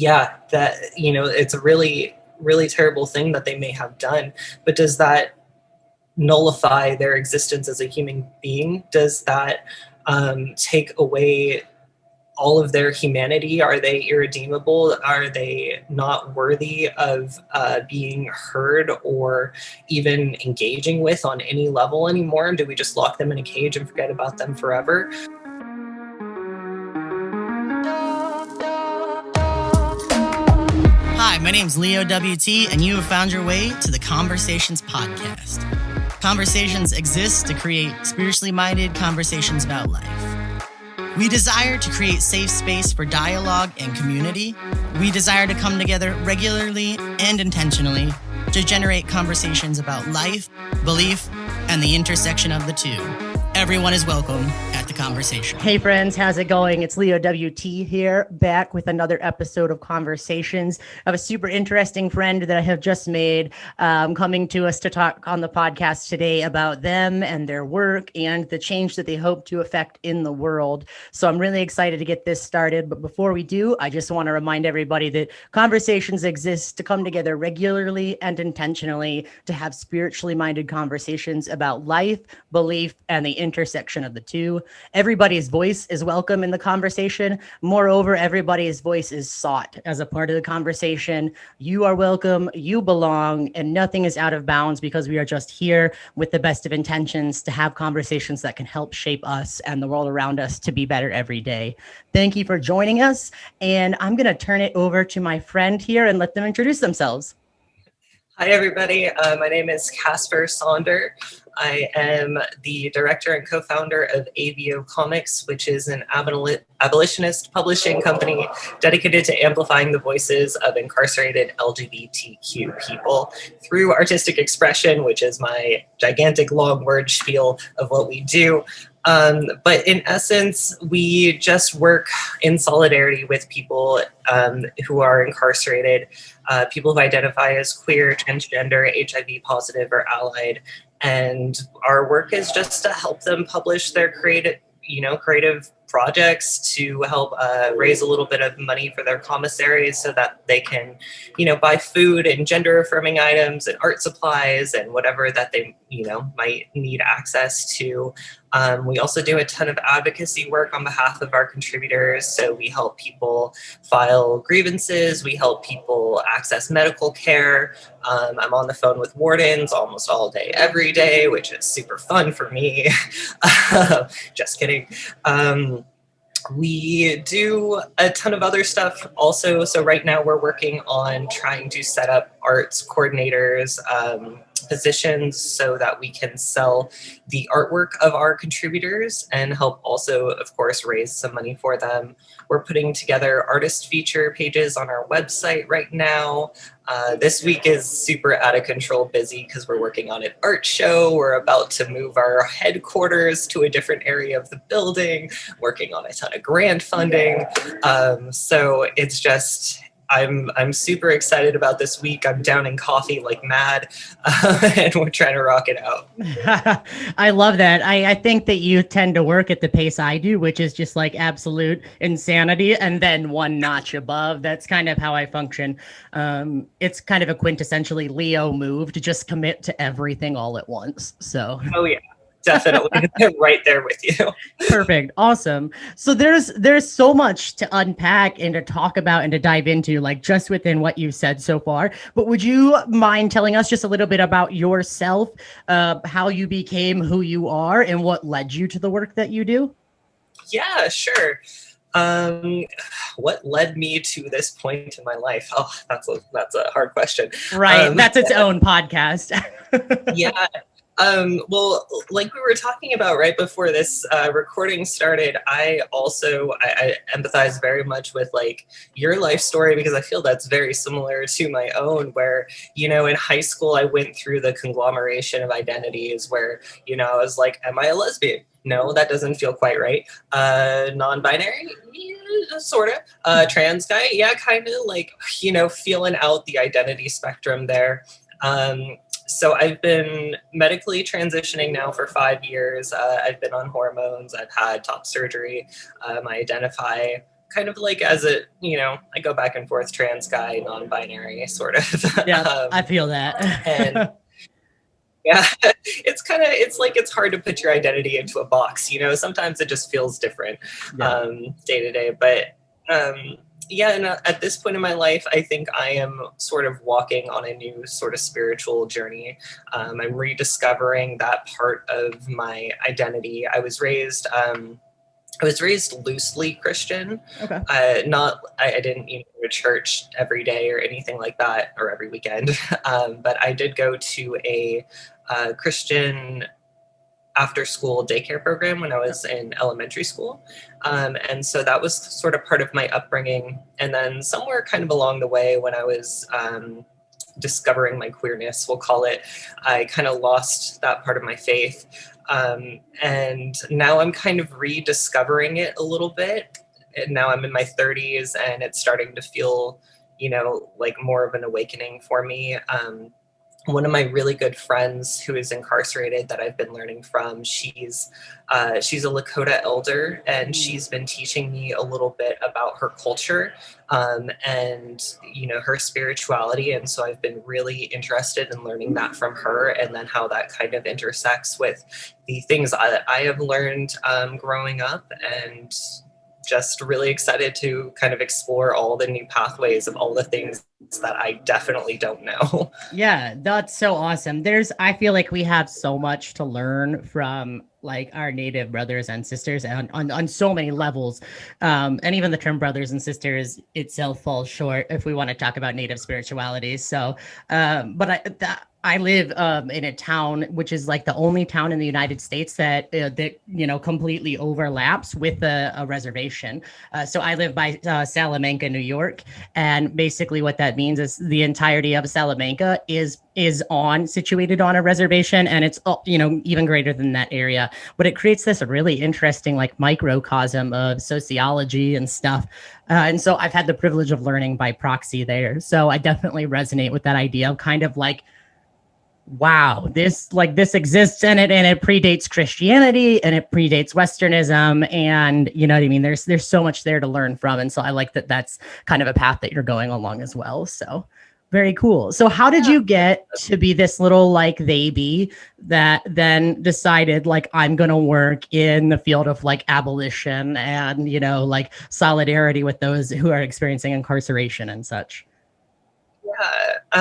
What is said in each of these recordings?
yeah, that, it's a really, really terrible thing that they may have done, but does that nullify their existence as a human being? Does that take away all of their humanity? Are they irredeemable? Are they not worthy of being heard or even engaging with on any level anymore? Do we just lock them in a cage and forget about them forever? Hi, my name's LeowT, and you have found your way to the Conversations podcast. Conversations exist to create spiritually minded conversations about life. We desire to create safe space for dialogue and community. We desire to come together regularly and intentionally to generate conversations about life, belief, and the intersection of the two. Everyone is welcome at the conversation. Hey friends, how's it going? It's LeowT here, back with another episode of Conversations. I have a super interesting friend that I have just made coming to us to talk on the podcast today about them and their work and the change that they hope to affect in the world. So I'm really excited to get this started. But before we do, I just want to remind everybody that Conversations exist to come together regularly and intentionally to have spiritually minded conversations about life, belief, and the intersection of the two. Everybody's voice is welcome in the conversation. Moreover, everybody's voice is sought as a part of the conversation. You are welcome, you belong, and nothing is out of bounds because we are just here with the best of intentions to have conversations that can help shape us and the world around us to be better every day. Thank you for joining us, and I'm going to turn it over to my friend here and let them introduce themselves. Hi, everybody. My name is Casper Cendre. I am the director and co-founder of A.B.O Comix, which is an abolitionist publishing company dedicated to amplifying the voices of incarcerated LGBTQ people through artistic expression, which is my gigantic long word spiel of what we do. But in essence, we just work in solidarity with people who are incarcerated, people who identify as queer, transgender, HIV positive, or allied. And our work is just to help them publish their creative projects, to help raise a little bit of money for their commissaries so that they can, buy food and gender affirming items and art supplies and whatever that they, might need access to. We also do a ton of advocacy work on behalf of our contributors. So we help people file grievances. We help people access medical care. I'm on the phone with wardens almost all day, every day, which is super fun for me. Just kidding. We do a ton of other stuff also. So right now we're working on trying to set up arts coordinators, positions so that we can sell the artwork of our contributors and help also, of course, raise some money for them. We're putting together artist feature pages on our website right now. This week is super out of control busy because we're working on an art show. We're about to move our headquarters to a different area of the building, working on a ton of grant funding. So it's just... I'm super excited about this week. I'm downing coffee like mad, and we're trying to rock it out. I love that. I think that you tend to work at the pace I do, which is just like absolute insanity and then one notch above. That's kind of how I function. It's kind of a quintessentially Leo move to just commit to everything all at once. So. Oh, yeah. Definitely. Right there with you. Perfect. Awesome. So there's so much to unpack and to talk about and to dive into, like just within what you've said so far. But would you mind telling us just a little bit about yourself, how you became who you are and what led you to the work that you do? Yeah, sure. What led me to this point in my life? Oh, that's a hard question. Right. That's its own podcast. Yeah. Well, like we were talking about right before this recording started, I empathize very much with like your life story because I feel that's very similar to my own where, in high school, I went through the conglomeration of identities where, I was like, am I a lesbian? No, that doesn't feel quite right. Non-binary? Yeah, sort of. Trans guy? Yeah, kind of like, feeling out the identity spectrum there. So I've been medically transitioning now for 5 years. I've been on hormones. I've had top surgery. I identify kind of like as a, I go back and forth, trans guy, non-binary sort of. Yeah, I feel that. And yeah, it's like, it's hard to put your identity into a box, sometimes it just feels different day to day. But yeah, and at this point in my life, I think I am sort of walking on a new sort of spiritual journey. I'm rediscovering that part of my identity. I was raised loosely Christian. Okay. I didn't go to church every day or anything like that, or every weekend. But I did go to a Christian after school daycare program when I was in elementary school. And so that was sort of part of my upbringing. And then somewhere kind of along the way when I was discovering my queerness, we'll call it, I kind of lost that part of my faith. And now I'm kind of rediscovering it a little bit. And now I'm in my 30s and it's starting to feel, like more of an awakening for me. One of my really good friends who is incarcerated that I've been learning from, she's a Lakota elder, and she's been teaching me a little bit about her culture and, her spirituality. And so I've been really interested in learning that from her, and then how that kind of intersects with the things I have learned growing up, and just really excited to kind of explore all the new pathways of all the things that I definitely don't know. Yeah, that's so awesome. I feel like we have so much to learn from like our Native brothers and sisters on so many levels. And even the term brothers and sisters itself falls short if we want to talk about Native spirituality. So, I live in a town which is like the only town in the United States that completely overlaps with a reservation. So I live by Salamanca, New York, and basically what that means is the entirety of Salamanca is situated on a reservation, and it's even greater than that area. But it creates this really interesting like microcosm of sociology and stuff. And so I've had the privilege of learning by proxy there. So I definitely resonate with that idea of kind of like, wow, this exists and it predates Christianity and it predates Westernism, and you know what I mean? There's so much there to learn from. And so I like that that's kind of a path that you're going along as well. So very cool. So how did you get to be this little like baby that then decided like, I'm going to work in the field of like abolition and, like solidarity with those who are experiencing incarceration and such? Yeah.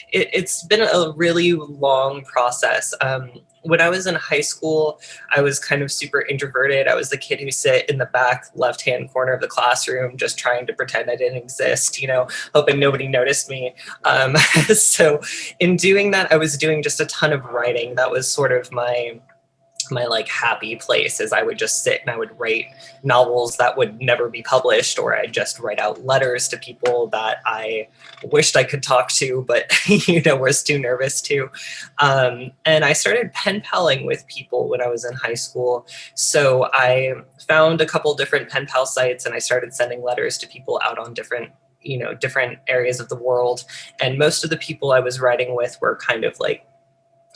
It's been a really long process. When I was in high school, I was kind of super introverted. I was the kid who sat in the back left-hand corner of the classroom, just trying to pretend I didn't exist, hoping nobody noticed me. So in doing that, I was doing just a ton of writing. That was sort of my like happy place, is I would just sit and I would write novels that would never be published, or I'd just write out letters to people that I wished I could talk to, but was too nervous to. And I started pen paling with people when I was in high school. So I found a couple different pen pal sites, and I started sending letters to people out on different areas of the world. And most of the people I was writing with were kind of like,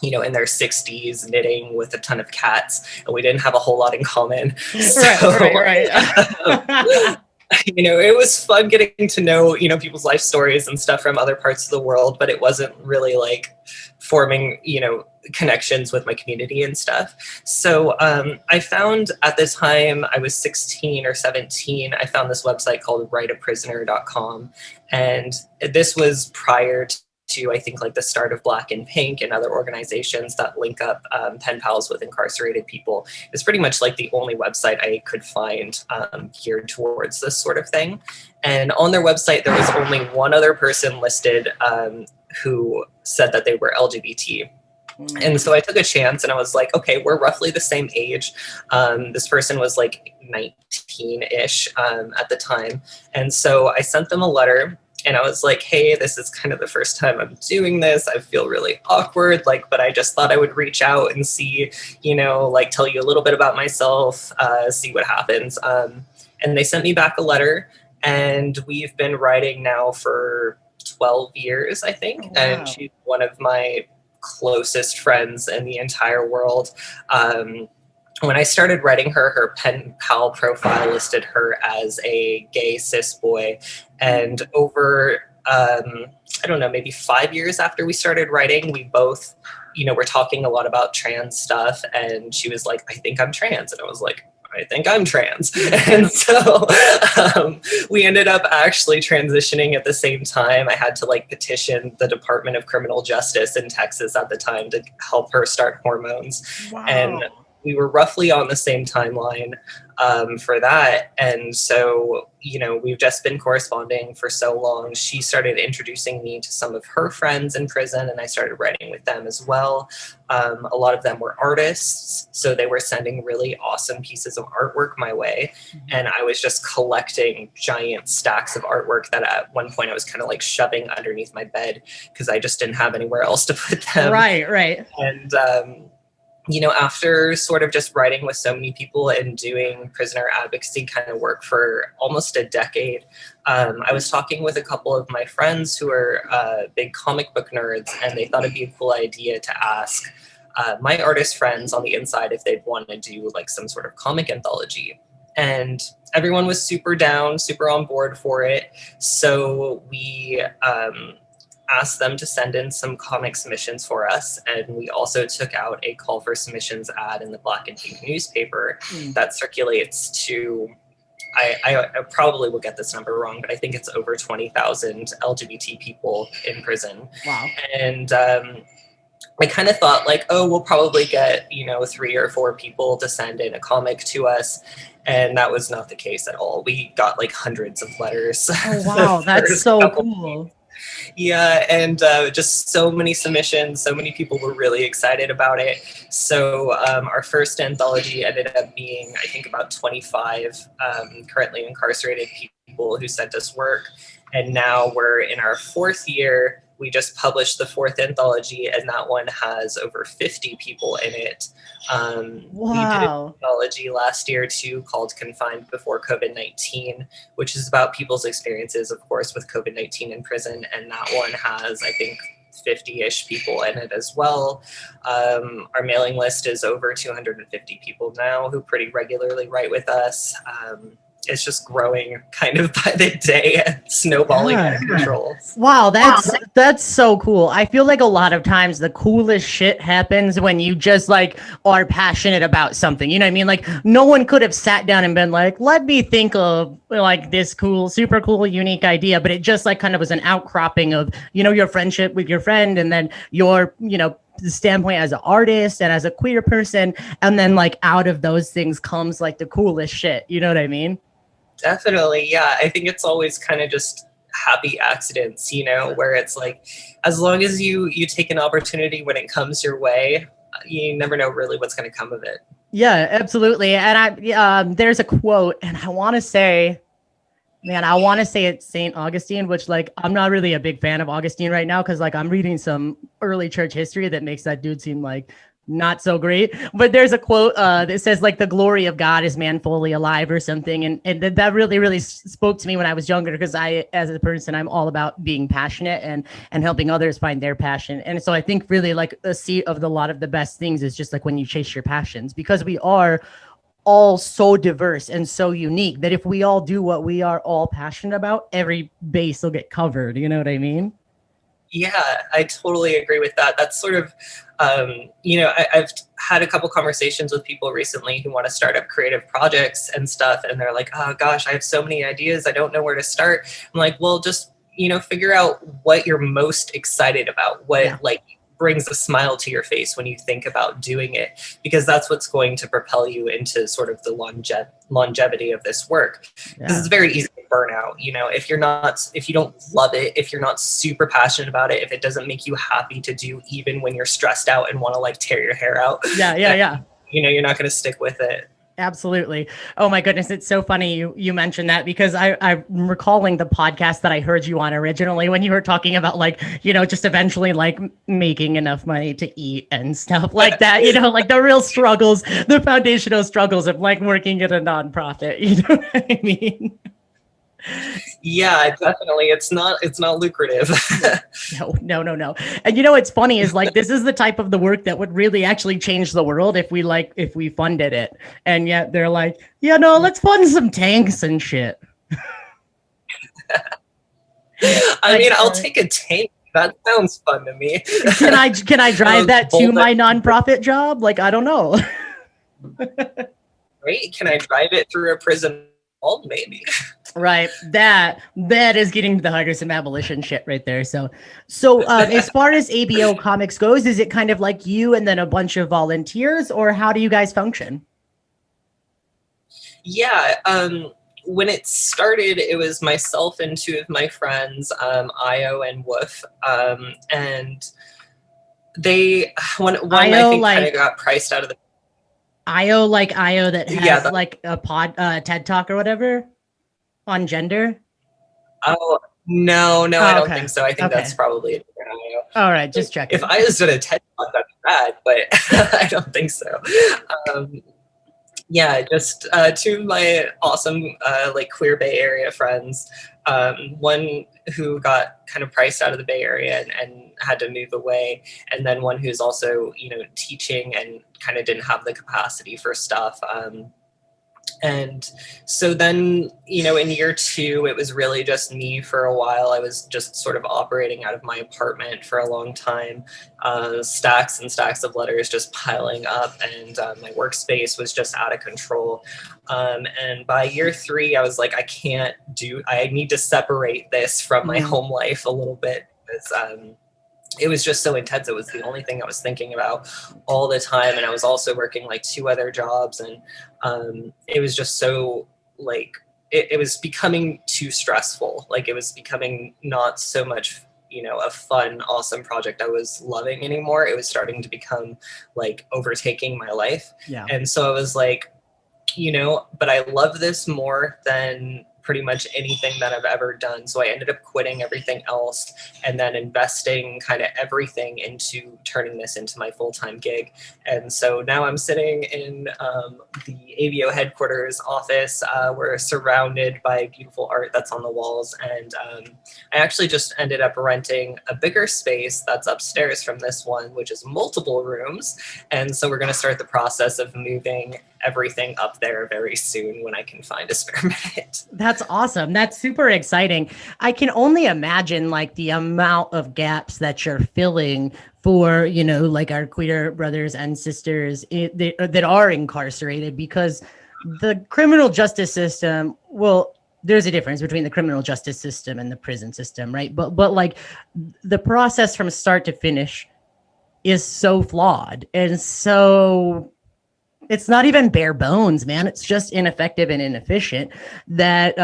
in their 60s, knitting with a ton of cats, and we didn't have a whole lot in common. So, right. It was fun getting to know, people's life stories and stuff from other parts of the world, but it wasn't really like forming, connections with my community and stuff. So I found at the time I was 16 or 17, I found this website called writeaprisoner.com. And this was prior to, I think, like the start of Black and Pink and other organizations that link up pen pals with incarcerated people. It's pretty much like the only website I could find geared towards this sort of thing. And on their website, there was only one other person listed who said that they were LGBT. And so I took a chance and I was like, okay, we're roughly the same age. This person was like 19-ish at the time. And so I sent them a letter. And I was like, hey, this is kind of the first time I'm doing this. I feel really awkward, but I just thought I would reach out and see, tell you a little bit about myself, see what happens. And they sent me back a letter, and we've been writing now for 12 years, I think. Oh, wow. And she's one of my closest friends in the entire world. when I started writing her, her pen pal profile listed her as a gay cis boy. And over, I don't know, maybe 5 years after we started writing, we both, were talking a lot about trans stuff. And she was like, I think I'm trans. And I was like, I think I'm trans. And so we ended up actually transitioning at the same time. I had to petition the Department of Criminal Justice in Texas at the time to help her start hormones. Wow. And we were roughly on the same timeline for that. And so, we've just been corresponding for so long. She started introducing me to some of her friends in prison, and I started writing with them as well. A lot of them were artists, so they were sending really awesome pieces of artwork my way. And I was just collecting giant stacks of artwork that at one point I was kind of shoving underneath my bed because I just didn't have anywhere else to put them. Right. And, after sort of just writing with so many people and doing prisoner advocacy kind of work for almost a decade, I was talking with a couple of my friends who are big comic book nerds, and they thought it'd be a cool idea to ask my artist friends on the inside if they'd want to do some sort of comic anthology. And everyone was super down, super on board for it. So we asked them to send in some comic submissions for us. And we also took out a call for submissions ad in the Black and Pink newspaper that circulates to, I probably will get this number wrong, but I think it's over 20,000 LGBT people in prison. Wow. And I kind of thought we'll probably get, 3 or 4 people to send in a comic to us. And that was not the case at all. We got hundreds of letters. Oh, wow. That's so cool. Yeah, and just so many submissions, so many people were really excited about it. So our first anthology ended up being, I think, about 25 currently incarcerated people who sent us work. And now we're in our 4th year. We just published the 4th anthology, and that one has over 50 people in it. Wow. We did an anthology last year too called Confined Before COVID-19, which is about people's experiences, of course, with COVID-19 in prison. And that one has, I think, 50-ish people in it as well. Our mailing list is over 250 people now who pretty regularly write with us. It's just growing kind of by the day and snowballing out of control. Wow, that's so cool. I feel like a lot of times the coolest shit happens when you just are passionate about something. You know what I mean? No one could have sat down and been let me think of this cool, super cool, unique idea. But it just kind of was an outcropping of, your friendship with your friend, and then your, the standpoint as an artist and as a queer person. And then out of those things comes the coolest shit. You know what I mean? Definitely. Yeah. I think it's always kind of just happy accidents, where it's as long as you take an opportunity when it comes your way, you never know really what's going to come of it. Yeah, absolutely. And there's a quote, and I want to say it's St. Augustine, which I'm not really a big fan of Augustine right now, because I'm reading some early church history that makes that dude seem not so great. But there's a quote that says the glory of God is man fully alive or something. And that really, really spoke to me when I was younger, because I, as a person, I'm all about being passionate and helping others find their passion. And so I think really the seat of a lot of the best things is just when you chase your passions, because we are all so diverse and so unique that if we all do what we are all passionate about, every base will get covered. You know what I mean? Yeah, I totally agree with that. That's sort of, I've had a couple conversations with people recently who want to start up creative projects and stuff. And they're like, oh gosh, I have so many ideas. I don't know where to start. I'm like, well, just, figure out what you're most excited about, what brings a smile to your face when you think about doing it, because that's what's going to propel you into sort of the longevity of this work. Because it's very easy to burn out. If you don't love it, if you're not super passionate about it, if it doesn't make you happy to do, even when you're stressed out and want to tear your hair out, you're not going to stick with it. Absolutely. Oh my goodness. It's so funny you mentioned that, because I'm recalling the podcast that I heard you on originally when you were talking about just eventually making enough money to eat and stuff like that, the real struggles, the foundational struggles of working at a nonprofit. You know what I mean? Yeah, definitely. It's not lucrative. No. And what's funny is like this is the type of the work that would really actually change the world if we funded it. And yet they're like, yeah, no, let's fund some tanks and shit. I mean, I'll take a tank. That sounds fun to me. Can I drive that to my nonprofit job? Like, I don't know. Right? Can I drive it through a prison wall? Maybe. Right. That is getting to the heart of some abolition shit right there. So as far as A.B.O. Comix goes, is it kind of like you and then a bunch of volunteers, or how do you guys function? Yeah. When it started, it was myself and two of my friends, I.O and Woof. And they, one I think kind of got priced out of the I.O like I.O that has like a TED Talk or whatever on gender. Oh, no, I don't think so. I think that's probably a different I.O. All right, just checking. If I was done a TED Talk, that'd be bad, but I don't think so. Yeah, just two of my awesome like queer Bay Area friends. One who got kind of priced out of the Bay Area and had to move away, and then one who's also teaching and kind of didn't have the capacity for stuff. And so then, in year two, it was really just me for a while. I was just sort of operating out of my apartment for a long time, stacks and stacks of letters just piling up, and my workspace was just out of control. And by year three, I was like, I need to separate this from my home life a little bit, because it was just so intense. It was the only thing I was thinking about all the time. And I was also working like two other jobs. And it was just so like, it was becoming too stressful. Like it was becoming not so much, a fun, awesome project I was loving anymore. It was starting to become like overtaking my life. Yeah. And so I was like, but I love this more than pretty much anything that I've ever done. So I ended up quitting everything else and then investing kind of everything into turning this into my full-time gig. And so now I'm sitting in the A.B.O. headquarters office. We're surrounded by beautiful art that's on the walls. And I actually just ended up renting a bigger space that's upstairs from this one, which is multiple rooms. And so we're going to start the process of moving everything up there very soon when I can find a spare minute. That's awesome. That's super exciting. I can only imagine like the amount of gaps that you're filling for, like our queer brothers and sisters that are incarcerated, because the criminal justice system, well, there's a difference between the criminal justice system and the prison system, right? But like the process from start to finish is so flawed, and so it's not even bare bones, man. It's just ineffective and inefficient, that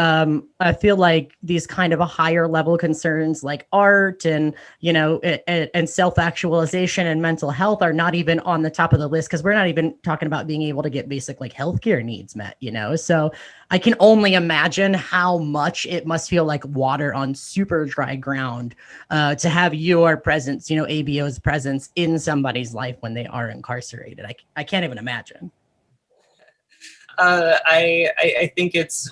I feel like these kind of a higher level concerns like art and, and self-actualization and mental health are not even on the top of the list, because we're not even talking about being able to get basic like healthcare needs met, So I can only imagine how much it must feel like water on super dry ground to have your presence, A.B.O.'s presence in somebody's life when they are incarcerated. I can't even imagine. I think it's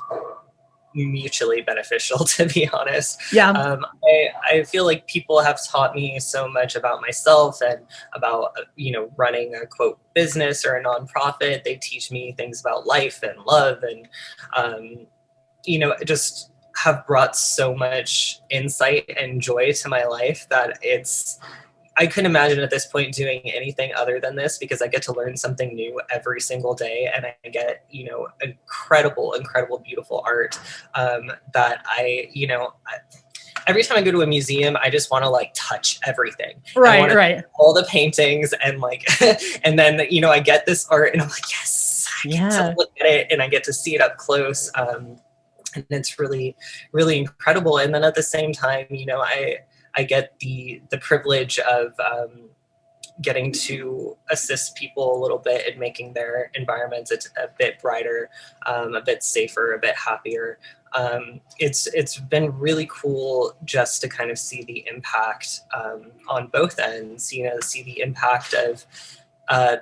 mutually beneficial, to be honest. Yeah. I feel like people have taught me so much about myself and about, running a quote business or a nonprofit. They teach me things about life and love and, just have brought so much insight and joy to my life that I couldn't imagine at this point doing anything other than this, because I get to learn something new every single day, and I get, incredible, beautiful art that every time I go to a museum, I just want to like touch everything. Right. All the paintings and like, and then, I get this art and I'm like, yes, I get to look at it and I get to see it up close. And it's really, really incredible. And then at the same time, I get the privilege of getting to assist people a little bit in making their environments a bit brighter, a bit safer, a bit happier. It's been really cool just to kind of see the impact on both ends, see the impact of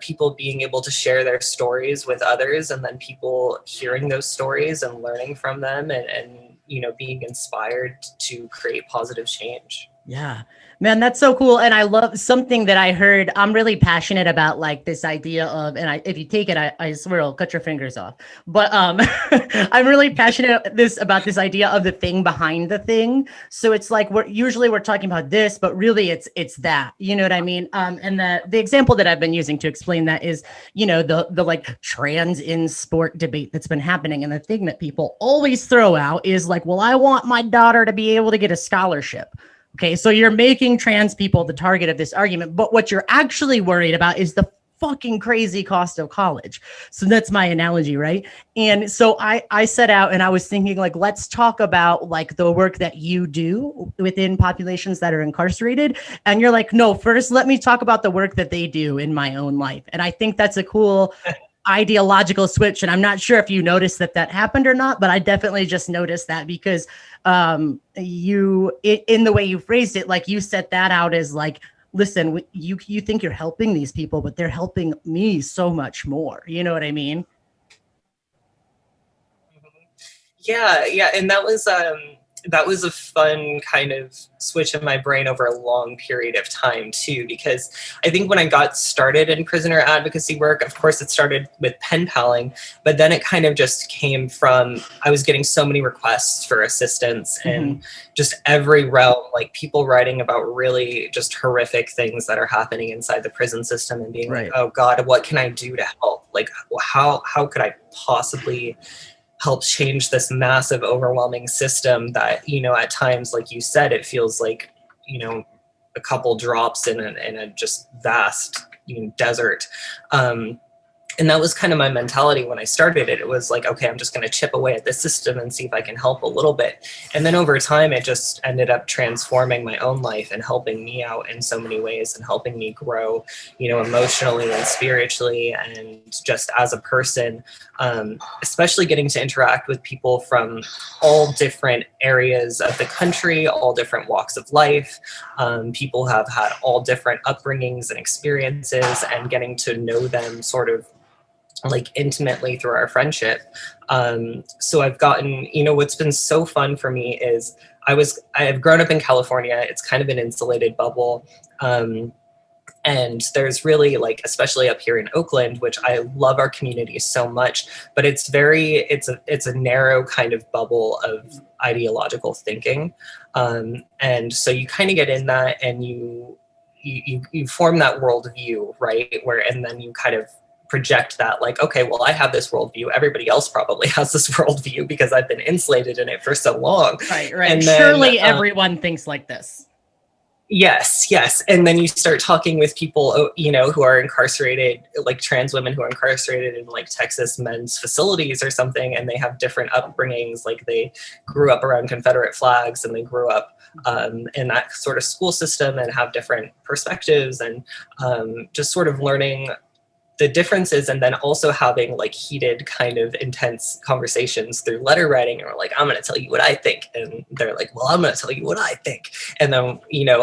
people being able to share their stories with others, and then people hearing those stories and learning from them and being inspired to create positive change. Yeah, man, that's so cool. And I love something that I heard. I'm really passionate about like this idea of, and if you take it, I swear I'll cut your fingers off. But I'm really passionate about this idea of the thing behind the thing. So it's like we're talking about this, but really it's that, you know what I mean? And the example that I've been using to explain that is, the like trans in sport debate that's been happening. And the thing that people always throw out is like, well, I want my daughter to be able to get a scholarship. Okay, so you're making trans people the target of this argument, but what you're actually worried about is the fucking crazy cost of college. So that's my analogy, right? And so I set out and I was thinking like, let's talk about like the work that you do within populations that are incarcerated. And you're like, no, first let me talk about the work that they do in my own life. And I think that's a cool ideological switch. And I'm not sure if you noticed that happened or not, but I definitely just noticed that because in the way you phrased it, like you set that out as like, listen, you think you're helping these people, but they're helping me so much more. You know what I mean? Yeah. And that was a fun kind of switch in my brain over a long period of time too, because I think when I got started in prisoner advocacy work, of course it started with pen paling, but then it kind of just came from, I was getting so many requests for assistance and just every realm, like people writing about really just horrific things that are happening inside the prison system and being like, oh God, what can I do to help? Like, how could I possibly help change this massive, overwhelming system that, at times, like you said, it feels like, a couple drops in a just vast, desert. And that was kind of my mentality when I started it. It was like, okay, I'm just going to chip away at this system and see if I can help a little bit. And then over time, it just ended up transforming my own life and helping me out in so many ways and helping me grow, emotionally and spiritually and just as a person, especially getting to interact with people from all different areas of the country, all different walks of life. People have had all different upbringings and experiences, and getting to know them sort of like intimately through our friendship. So I've gotten, what's been so fun for me is I have grown up in California. It's kind of an insulated bubble. And there's really like, especially up here in Oakland, which I love our community so much, but it's a narrow kind of bubble of ideological thinking. And so you kind of get in that and you form that worldview, right? And then you kind of project that like, okay, well, I have this worldview. Everybody else probably has this worldview because I've been insulated in it for so long. Right. And surely everyone thinks like this. Yes. And then you start talking with people, who are incarcerated, like trans women who are incarcerated in like Texas men's facilities or something, and they have different upbringings. Like they grew up around Confederate flags and they grew up in that sort of school system and have different perspectives, and just sort of learning the differences, and then also having like heated kind of intense conversations through letter writing, and we're like, I'm going to tell you what I think. And they're like, well, I'm going to tell you what I think. And then,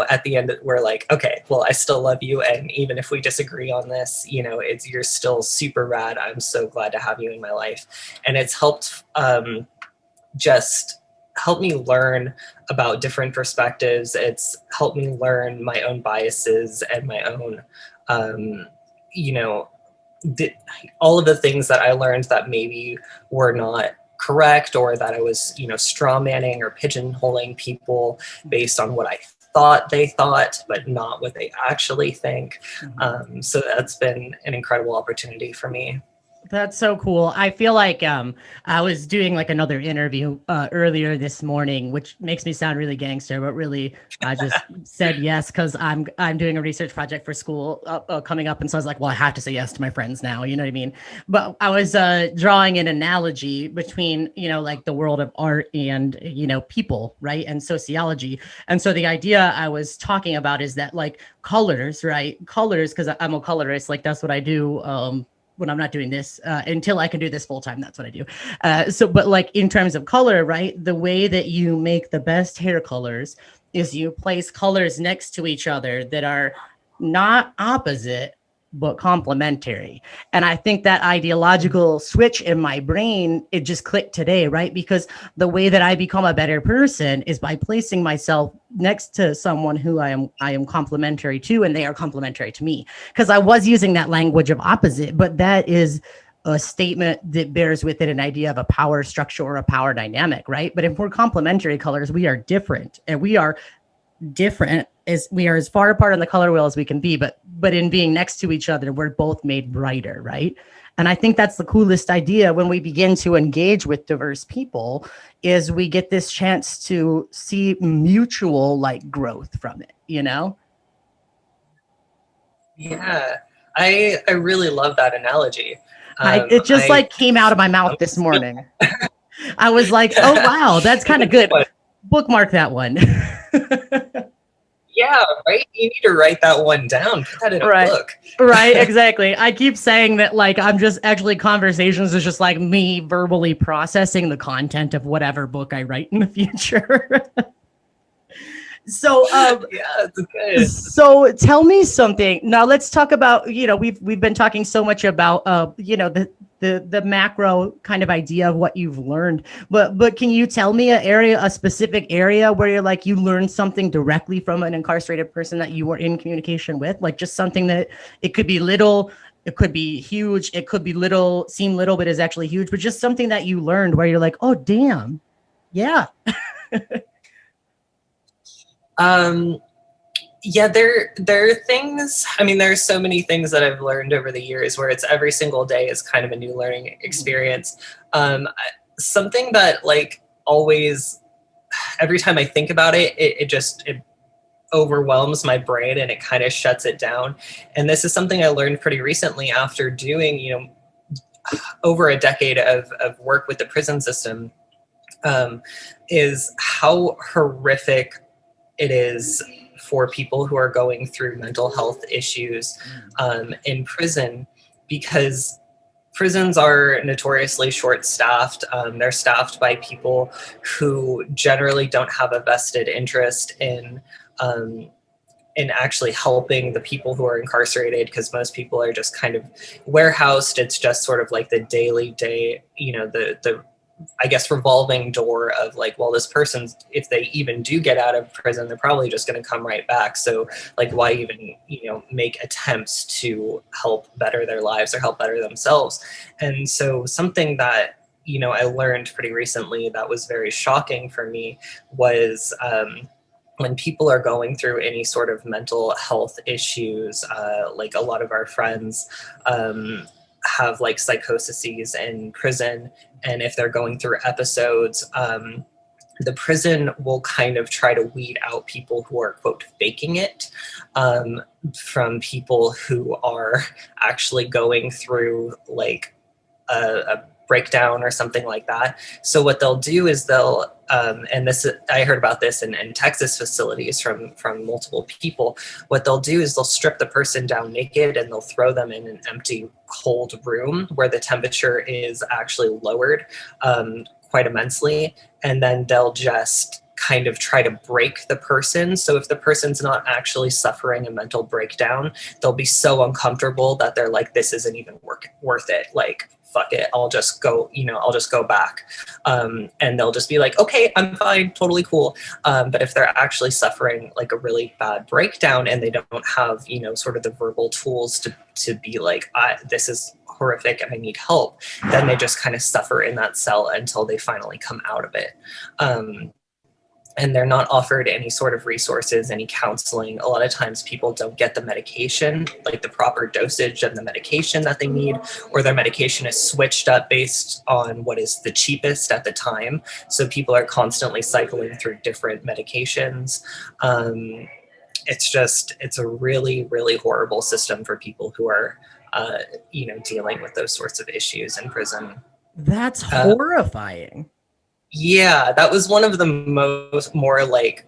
at the end we're like, okay, well, I still love you. And even if we disagree on this, you're still super rad. I'm so glad to have you in my life. And it's helped just help me learn about different perspectives. It's helped me learn my own biases and my own, all of the things that I learned that maybe were not correct, or that I was, straw manning or pigeonholing people based on what I thought they thought, but not what they actually think. So that's been an incredible opportunity for me. That's so cool. I feel like I was doing like another interview earlier this morning, which makes me sound really gangster, but really I just said yes because I'm doing a research project for school coming up, and so I was like, well, I have to say yes to my friends now. You know what I mean? But I was drawing an analogy between like the world of art and people, right, and sociology. And so the idea I was talking about is that like colors, right? Colors, because I'm a colorist. Like that's what I do. When I'm not doing this, until I can do this full time, that's what I do. But like in terms of color, right? The way that you make the best hair colors is you place colors next to each other that are not opposite, but complementary. And I think that ideological switch in my brain, it just clicked today, right? Because the way that I become a better person is by placing myself next to someone who I am complementary to, and they are complementary to me. Because I was using that language of opposite, but that is a statement that bears with it an idea of a power structure or a power dynamic, right? But if we're complementary colors, we are different, and we are different as we are as far apart on the color wheel as we can be, but in being next to each other, we're both made brighter, right? And I think that's the coolest idea when we begin to engage with diverse people, is we get this chance to see mutual like growth from it, you know? Yeah, I really love that analogy. It just like came out of my mouth this morning. I was like, oh wow, that's kind of good. Bookmark that one. Yeah, right. You need to write that one down. Put that in a book. Right, exactly. I keep saying that, like, I'm just actually conversations is just like me verbally processing the content of whatever book I write in the future. So, yeah, it's good. So tell me something. Now let's talk about, we've been talking so much about, the macro kind of idea of what you've learned, but can you tell me a specific area where you're like, you learned something directly from an incarcerated person that you were in communication with? Like just something that it could be little, it could be huge, it could be little, seem little, but is actually huge, but just something that you learned where you're like, oh, damn. Yeah. Yeah, there are things, I mean, there's so many things that I've learned over the years where it's every single day is kind of a new learning experience. Something that like always, every time I think about it, it overwhelms my brain and it kind of shuts it down. And this is something I learned pretty recently after doing, over a decade of work with the prison system, is how horrific it is for people who are going through mental health issues in prison, because prisons are notoriously short-staffed. They're staffed by people who generally don't have a vested interest in actually helping the people who are incarcerated, because most people are just kind of warehoused. It's just sort of like the daily day, the I guess revolving door of like, well, this person, if they even do get out of prison, they're probably just going to come right back. So like, why even, make attempts to help better their lives or help better themselves? And so something that, I learned pretty recently that was very shocking for me was, when people are going through any sort of mental health issues, like a lot of our friends, have like psychoses in prison, and if they're going through episodes, the prison will kind of try to weed out people who are, quote, faking it, from people who are actually going through like a breakdown or something like that. So what they'll do is they'll, and this, I heard about this in Texas facilities from multiple people. What they'll do is they'll strip the person down naked and they'll throw them in an empty, cold room where the temperature is actually lowered quite immensely. And then they'll just kind of try to break the person. So if the person's not actually suffering a mental breakdown, they'll be so uncomfortable that they're like, this isn't even worth it. Like, fuck it, I'll just go back. And they'll just be like, okay, I'm fine, totally cool. But if they're actually suffering like a really bad breakdown and they don't have, sort of the verbal tools to be like, this is horrific and I need help, then they just kind of suffer in that cell until they finally come out of it. And they're not offered any sort of resources, any counseling. A lot of times people don't get the medication, like the proper dosage of the medication that they need, or their medication is switched up based on what is the cheapest at the time. So people are constantly cycling through different medications. It's a really, really horrible system for people who are, dealing with those sorts of issues in prison. That's horrifying. Yeah, that was one of the more like,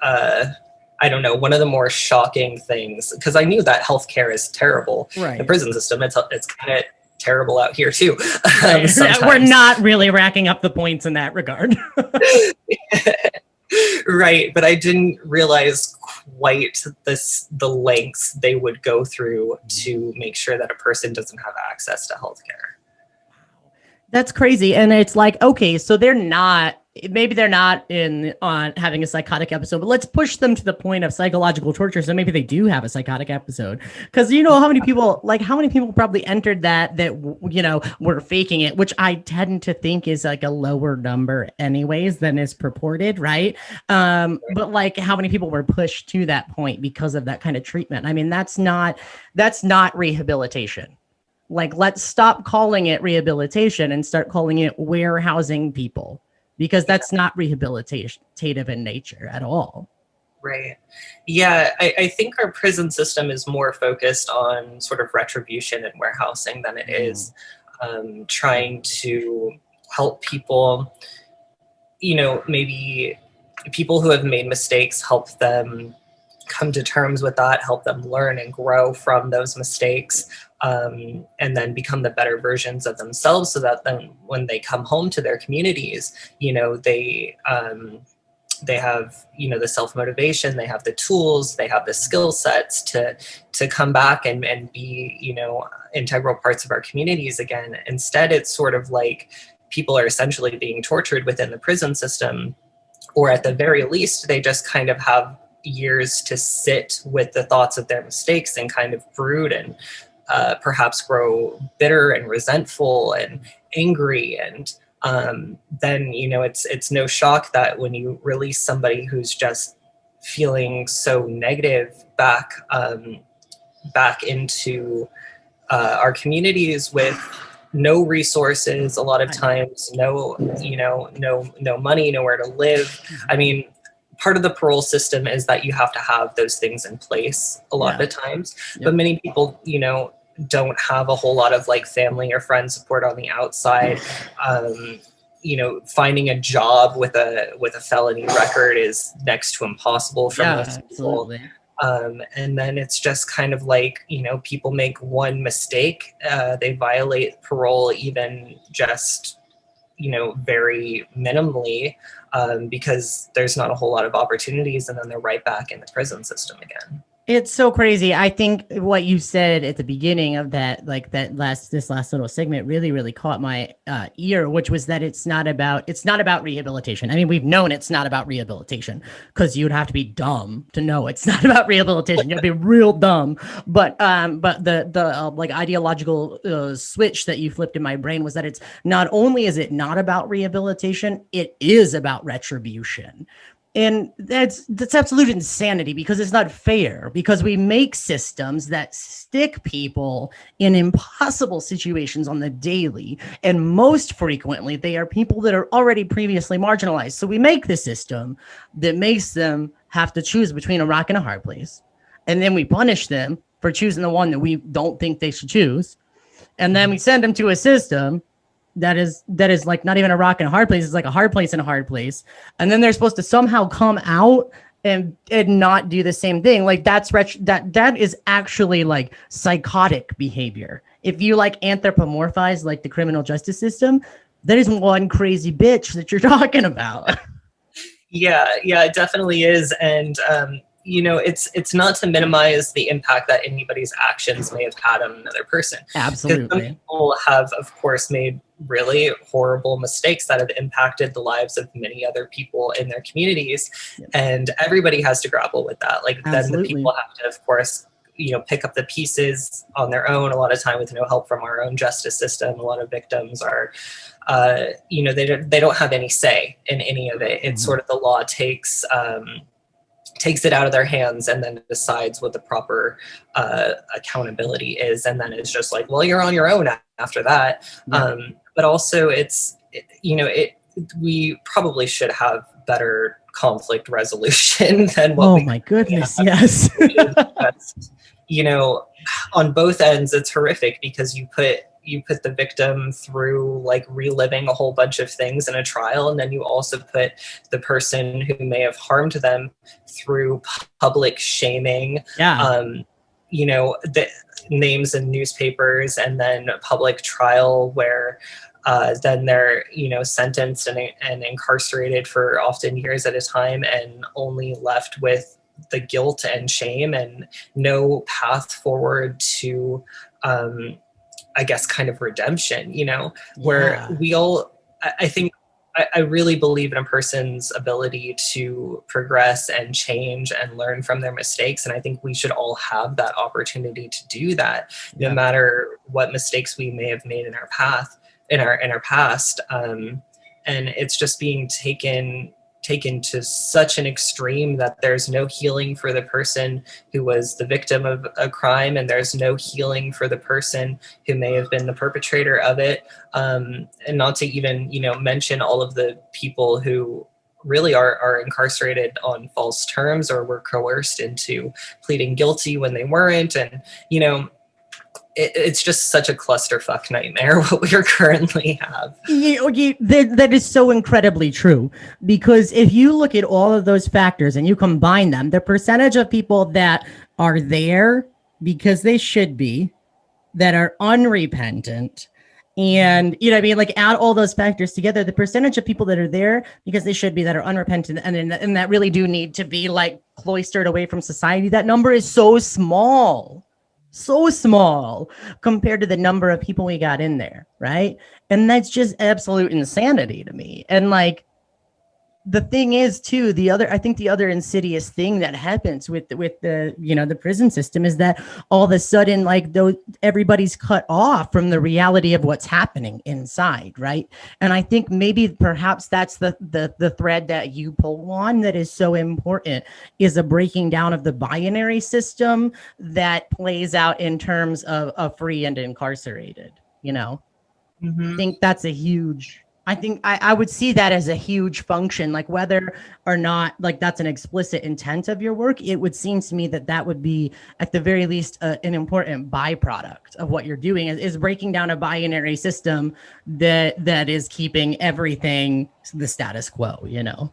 one of the more shocking things, because I knew that healthcare is terrible. Right. The prison system, it's kind of terrible out here too. We're not really racking up the points in that regard. Right, but I didn't realize quite the lengths they would go through to make sure that a person doesn't have access to healthcare. That's crazy. And it's like, okay, so maybe they're not on having a psychotic episode, but let's push them to the point of psychological torture. So maybe they do have a psychotic episode. Because you know how many people probably entered that, you know, were faking it, which I tend to think is like a lower number anyways than is purported, right? But like how many people were pushed to that point because of that kind of treatment? I mean, that's not rehabilitation. Like, let's stop calling it rehabilitation and start calling it warehousing people, because that's not rehabilitative in nature at all. Right. Yeah, I think our prison system is more focused on sort of retribution and warehousing than it is trying to help people, you know, maybe people who have made mistakes, help them come to terms with that, help them learn and grow from those mistakes, and then become the better versions of themselves, so that then when they come home to their communities, you know, they have, you know, the self-motivation, they have the tools, they have the skill sets to come back and be, you know, integral parts of our communities again. Instead, it's sort of like people are essentially being tortured within the prison system, or at the very least, they just kind of have years to sit with the thoughts of their mistakes and kind of brood and perhaps grow bitter and resentful and angry. And then, you know, it's no shock that when you release somebody who's just feeling so negative back into our communities with no resources, a lot of times, no money, nowhere to live. I mean, part of the parole system is that you have to have those things in place a lot of the times, but many people, you know, don't have a whole lot of like family or friend support on the outside. You know, finding a job with a felony record is next to impossible for most people. And then it's just kind of like, you know, people make one mistake, they violate parole even just, you know, very minimally, because there's not a whole lot of opportunities, and then they're right back in the prison system again. It's so crazy. I think what you said at the beginning of that, like this last little segment really, really caught my ear, which was that it's not about rehabilitation. I mean, we've known it's not about rehabilitation, because you'd have to be dumb to know it's not about rehabilitation. You'd be real dumb. But the like ideological switch that you flipped in my brain was that it's not only is it not about rehabilitation, it is about retribution. And that's absolute insanity, because it's not fair, because we make systems that stick people in impossible situations on the daily. And most frequently, they are people that are already previously marginalized. So we make the system that makes them have to choose between a rock and a hard place. And then we punish them for choosing the one that we don't think they should choose. And then we send them to a system that is like not even a rock and a hard place. It's like a hard place and a hard place. And then they're supposed to somehow come out and not do the same thing. Like that is actually like psychotic behavior. If you like anthropomorphize like the criminal justice system, that is one crazy bitch that you're talking about. Yeah, it definitely is. And you know, it's not to minimize the impact that anybody's actions may have had on another person. Absolutely. Some people have, of course, made really horrible mistakes that have impacted the lives of many other people in their communities. Yep. And everybody has to grapple with that. Like, then the people have to, of course, you know, pick up the pieces on their own, a lot of time with no help from our own justice system. A lot of victims are, you know, they don't have any say in any of it. It's sort of the law takes it out of their hands and then decides what the proper accountability is. And then it's just like, well, you're on your own after that. Yeah. But also we probably should have better conflict resolution than what my goodness. Yes. Just, you know, on both ends, it's horrific, because you put the victim through like reliving a whole bunch of things in a trial. And then you also put the person who may have harmed them through public shaming, you know, the names in newspapers, and then a public trial where then they're, you know, sentenced and incarcerated for often years at a time, and only left with the guilt and shame and no path forward to, I guess, kind of redemption, you know, where we all, I think, I really believe in a person's ability to progress and change and learn from their mistakes. And I think we should all have that opportunity to do that, no matter what mistakes we may have made in our path, in our past. And it's just being taken to such an extreme that there's no healing for the person who was the victim of a crime, and there's no healing for the person who may have been the perpetrator of it. And not to even, you know, mention all of the people who really are incarcerated on false terms or were coerced into pleading guilty when they weren't. And, you know, it's just such a clusterfuck nightmare what we currently have. That is so incredibly true, because if you look at all of those factors and you combine them, the percentage of people that are there because they should be, that are unrepentant, and, you know what I mean, like, add all those factors together, the percentage of people that are there because they should be, that are unrepentant, and that really do need to be like cloistered away from society, that number is so small compared to the number of people we got in there, right? And that's just absolute insanity to me. And like, the thing is too, I think the other insidious thing that happens with the, you know, the prison system is that all of a sudden, like, everybody's cut off from the reality of what's happening inside, right? And I think maybe perhaps that's the thread that you pull on that is so important, is a breaking down of the binary system that plays out in terms of free and incarcerated, you know? I think that's a huge, I think I would see that as a huge function, like whether or not like that's an explicit intent of your work, it would seem to me that would be at the very least an important byproduct of what you're doing, is breaking down a binary system that is keeping everything the status quo, you know?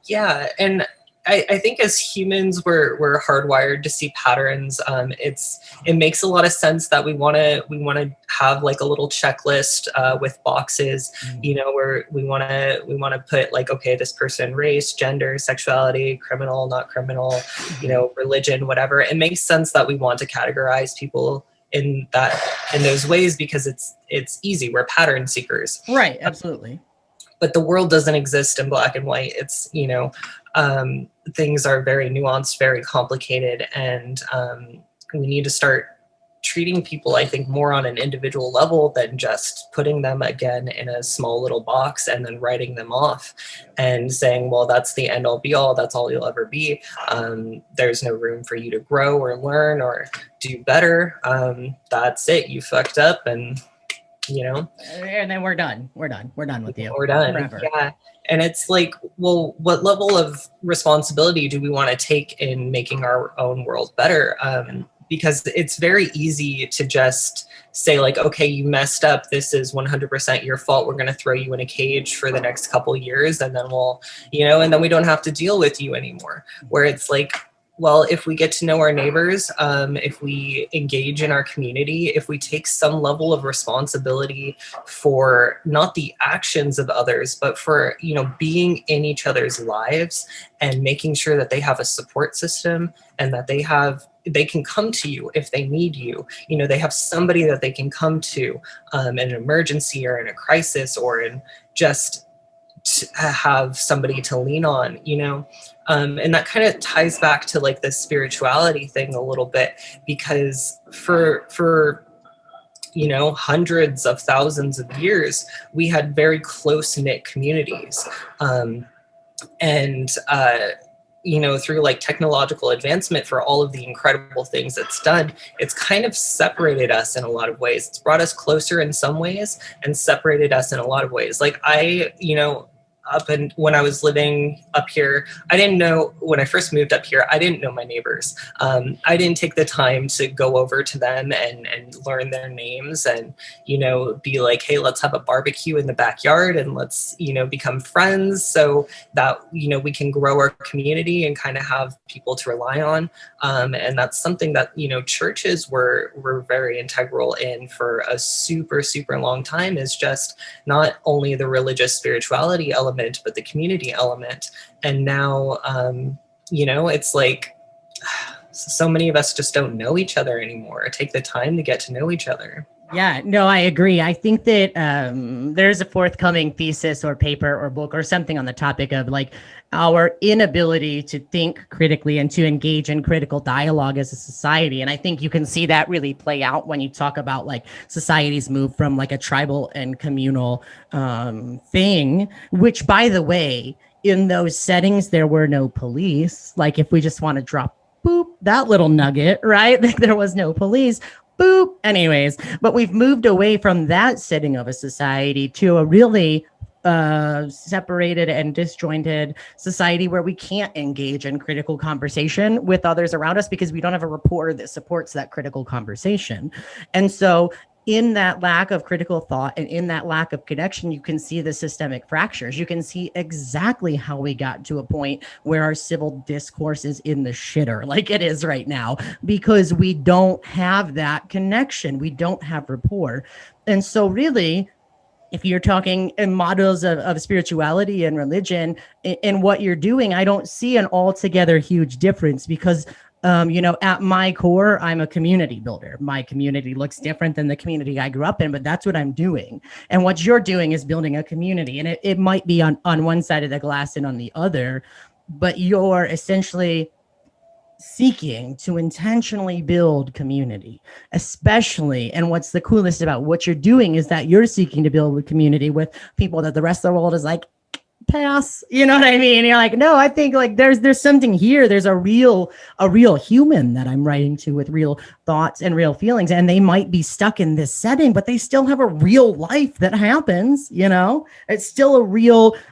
Yeah, and I think as humans, we're hardwired to see patterns. It makes a lot of sense that we want to have like a little checklist with boxes, you know, where we want to put like, okay, this person, race, gender, sexuality, criminal, not criminal, you know, religion, whatever. It makes sense that we want to categorize people in those ways because it's easy. We're pattern seekers. Right. Absolutely. But the world doesn't exist in black and white. It's, you know, things are very nuanced, very complicated, and we need to start treating people, I think, more on an individual level than just putting them again in a small little box and then writing them off and saying, well, that's the end all be all, that's all you'll ever be. There's no room for you to grow or learn or do better. That's it, you fucked up, and you know, and then we're done with you. We're done. Forever. Yeah. And it's like, well, what level of responsibility do we want to take in making our own world better? Because it's very easy to just say like, okay, you messed up. This is 100% your fault. We're going to throw you in a cage for the next couple years. And then we'll, you know, and then we don't have to deal with you anymore. Where it's like, well, if we get to know our neighbors, if we engage in our community, if we take some level of responsibility for not the actions of others, but for, you know, being in each other's lives and making sure that they have a support system and that they can come to you if they need you. You know, they have somebody that they can come to in an emergency or in a crisis or in just to have somebody to lean on, you know? And that kind of ties back to like the spirituality thing a little bit, because for you know, hundreds of thousands of years, we had very close-knit communities. You know, through like technological advancement, for all of the incredible things it's done, it's kind of separated us in a lot of ways. It's brought us closer in some ways and separated us in a lot of ways. Like you know, when I was living up here, I didn't know, when I first moved up here, I didn't know my neighbors. I didn't take the time to go over to them and learn their names and, you know, be like, hey, let's have a barbecue in the backyard and let's, you know, become friends so that, you know, we can grow our community and kind of have people to rely on. And that's something that, you know, churches were very integral in for a super, super long time, is just not only the religious spirituality element, but the community element. And now, you know, it's like So many of us just don't know each other anymore, or take the time to get to know each other. Yeah, no, I agree. I think that there's a forthcoming thesis or paper or book or something on the topic of like our inability to think critically and to engage in critical dialogue as a society. And I think you can see that really play out when you talk about like society's move from like a tribal and communal thing, which, by the way, in those settings, there were no police. Like if we just want to drop boop that little nugget, right? Like there was no police. Boop. Anyways, but we've moved away from that setting of a society to a really separated and disjointed society where we can't engage in critical conversation with others around us because we don't have a rapport that supports that critical conversation. And so in that lack of critical thought and in that lack of connection, you can see the systemic fractures. You can see exactly how we got to a point where our civil discourse is in the shitter, like it is right now, because we don't have that connection. We don't have rapport. And so really, if you're talking in models of spirituality and religion in what you're doing, I don't see an altogether huge difference because at my core, I'm a community builder. My community looks different than the community I grew up in, but that's what I'm doing. And what you're doing is building a community. And it might be on one side of the glass and on the other, but you're essentially seeking to intentionally build community, especially. And what's the coolest about what you're doing is that you're seeking to build a community with people that the rest of the world is like, pass, you know what I mean? And you're like, no, I think like there's something here. There's a real human that I'm writing to with real thoughts and real feelings. And they might be stuck in this setting, but they still have a real life that happens, it's still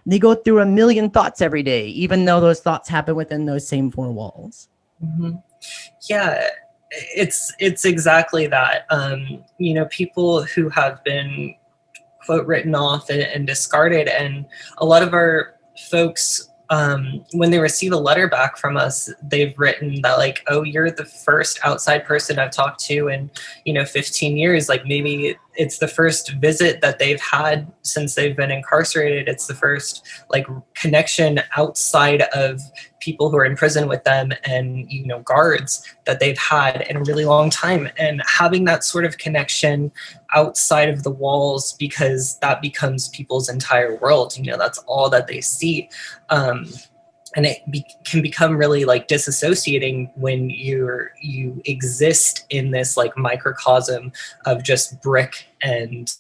they go through a million thoughts every day, even though those thoughts happen within those same four walls. Mm-hmm. Yeah, it's exactly that. People who have been quote written off and discarded, and a lot of our folks, when they receive a letter back from us, they've written that like, oh, you're the first outside person I've talked to in 15 years. Like maybe it's the first visit that they've had since they've been incarcerated. It's the first like connection outside of people who are in prison with them and guards that they've had in a really long time. And having that sort of connection outside of the walls, because that becomes people's entire world, that's all that they see. And it can become really like disassociating when you exist in this like microcosm of just brick and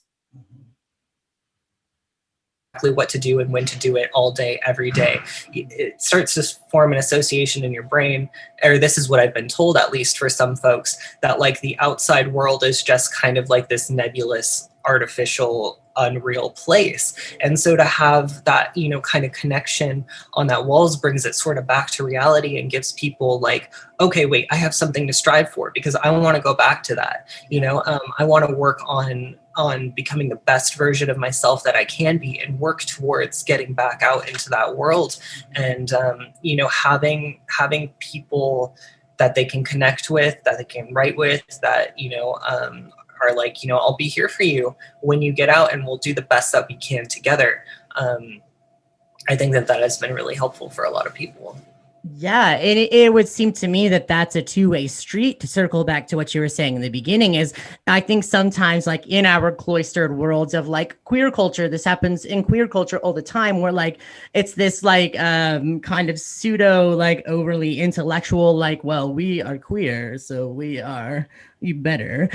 exactly what to do and when to do it all day, every day. It starts to form an association in your brain, or this is what I've been told, at least for some folks, that like the outside world is just kind of like this nebulous, artificial, unreal place. And so to have that, kind of connection on that walls brings it sort of back to reality and gives people like, okay, wait, I have something to strive for because I want to go back to that. I want to work on becoming the best version of myself that I can be and work towards getting back out into that world. And, having people that they can connect with, that they can write with, that, are like, I'll be here for you when you get out and we'll do the best that we can together. I think that has been really helpful for a lot of people. Yeah, and it would seem to me that that's a two-way street. To circle back to what you were saying in the beginning is, I think sometimes like in our cloistered worlds of like queer culture, this happens in queer culture all the time, where like it's this like kind of pseudo like overly intellectual, like, well, we are queer, so we are you better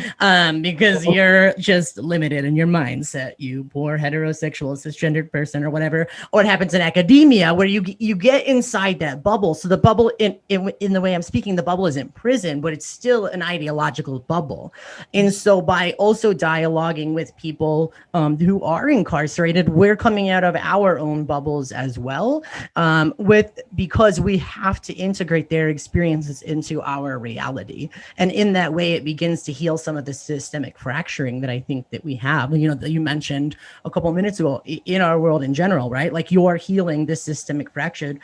because you're just limited in your mindset, you poor heterosexual cisgendered person or whatever. Or it happens in academia where you get inside that bubble. So the bubble in the way I'm speaking, the bubble isn't prison, but it's still an ideological bubble. And so by also dialoguing with people who are incarcerated, we're coming out of our own bubbles as well, because we have to integrate their experiences into our reality. And in that way, it begins to heal some of the systemic fracturing that I think that we have, that you mentioned a couple of minutes ago in our world in general, right? Like you're healing this systemic fracture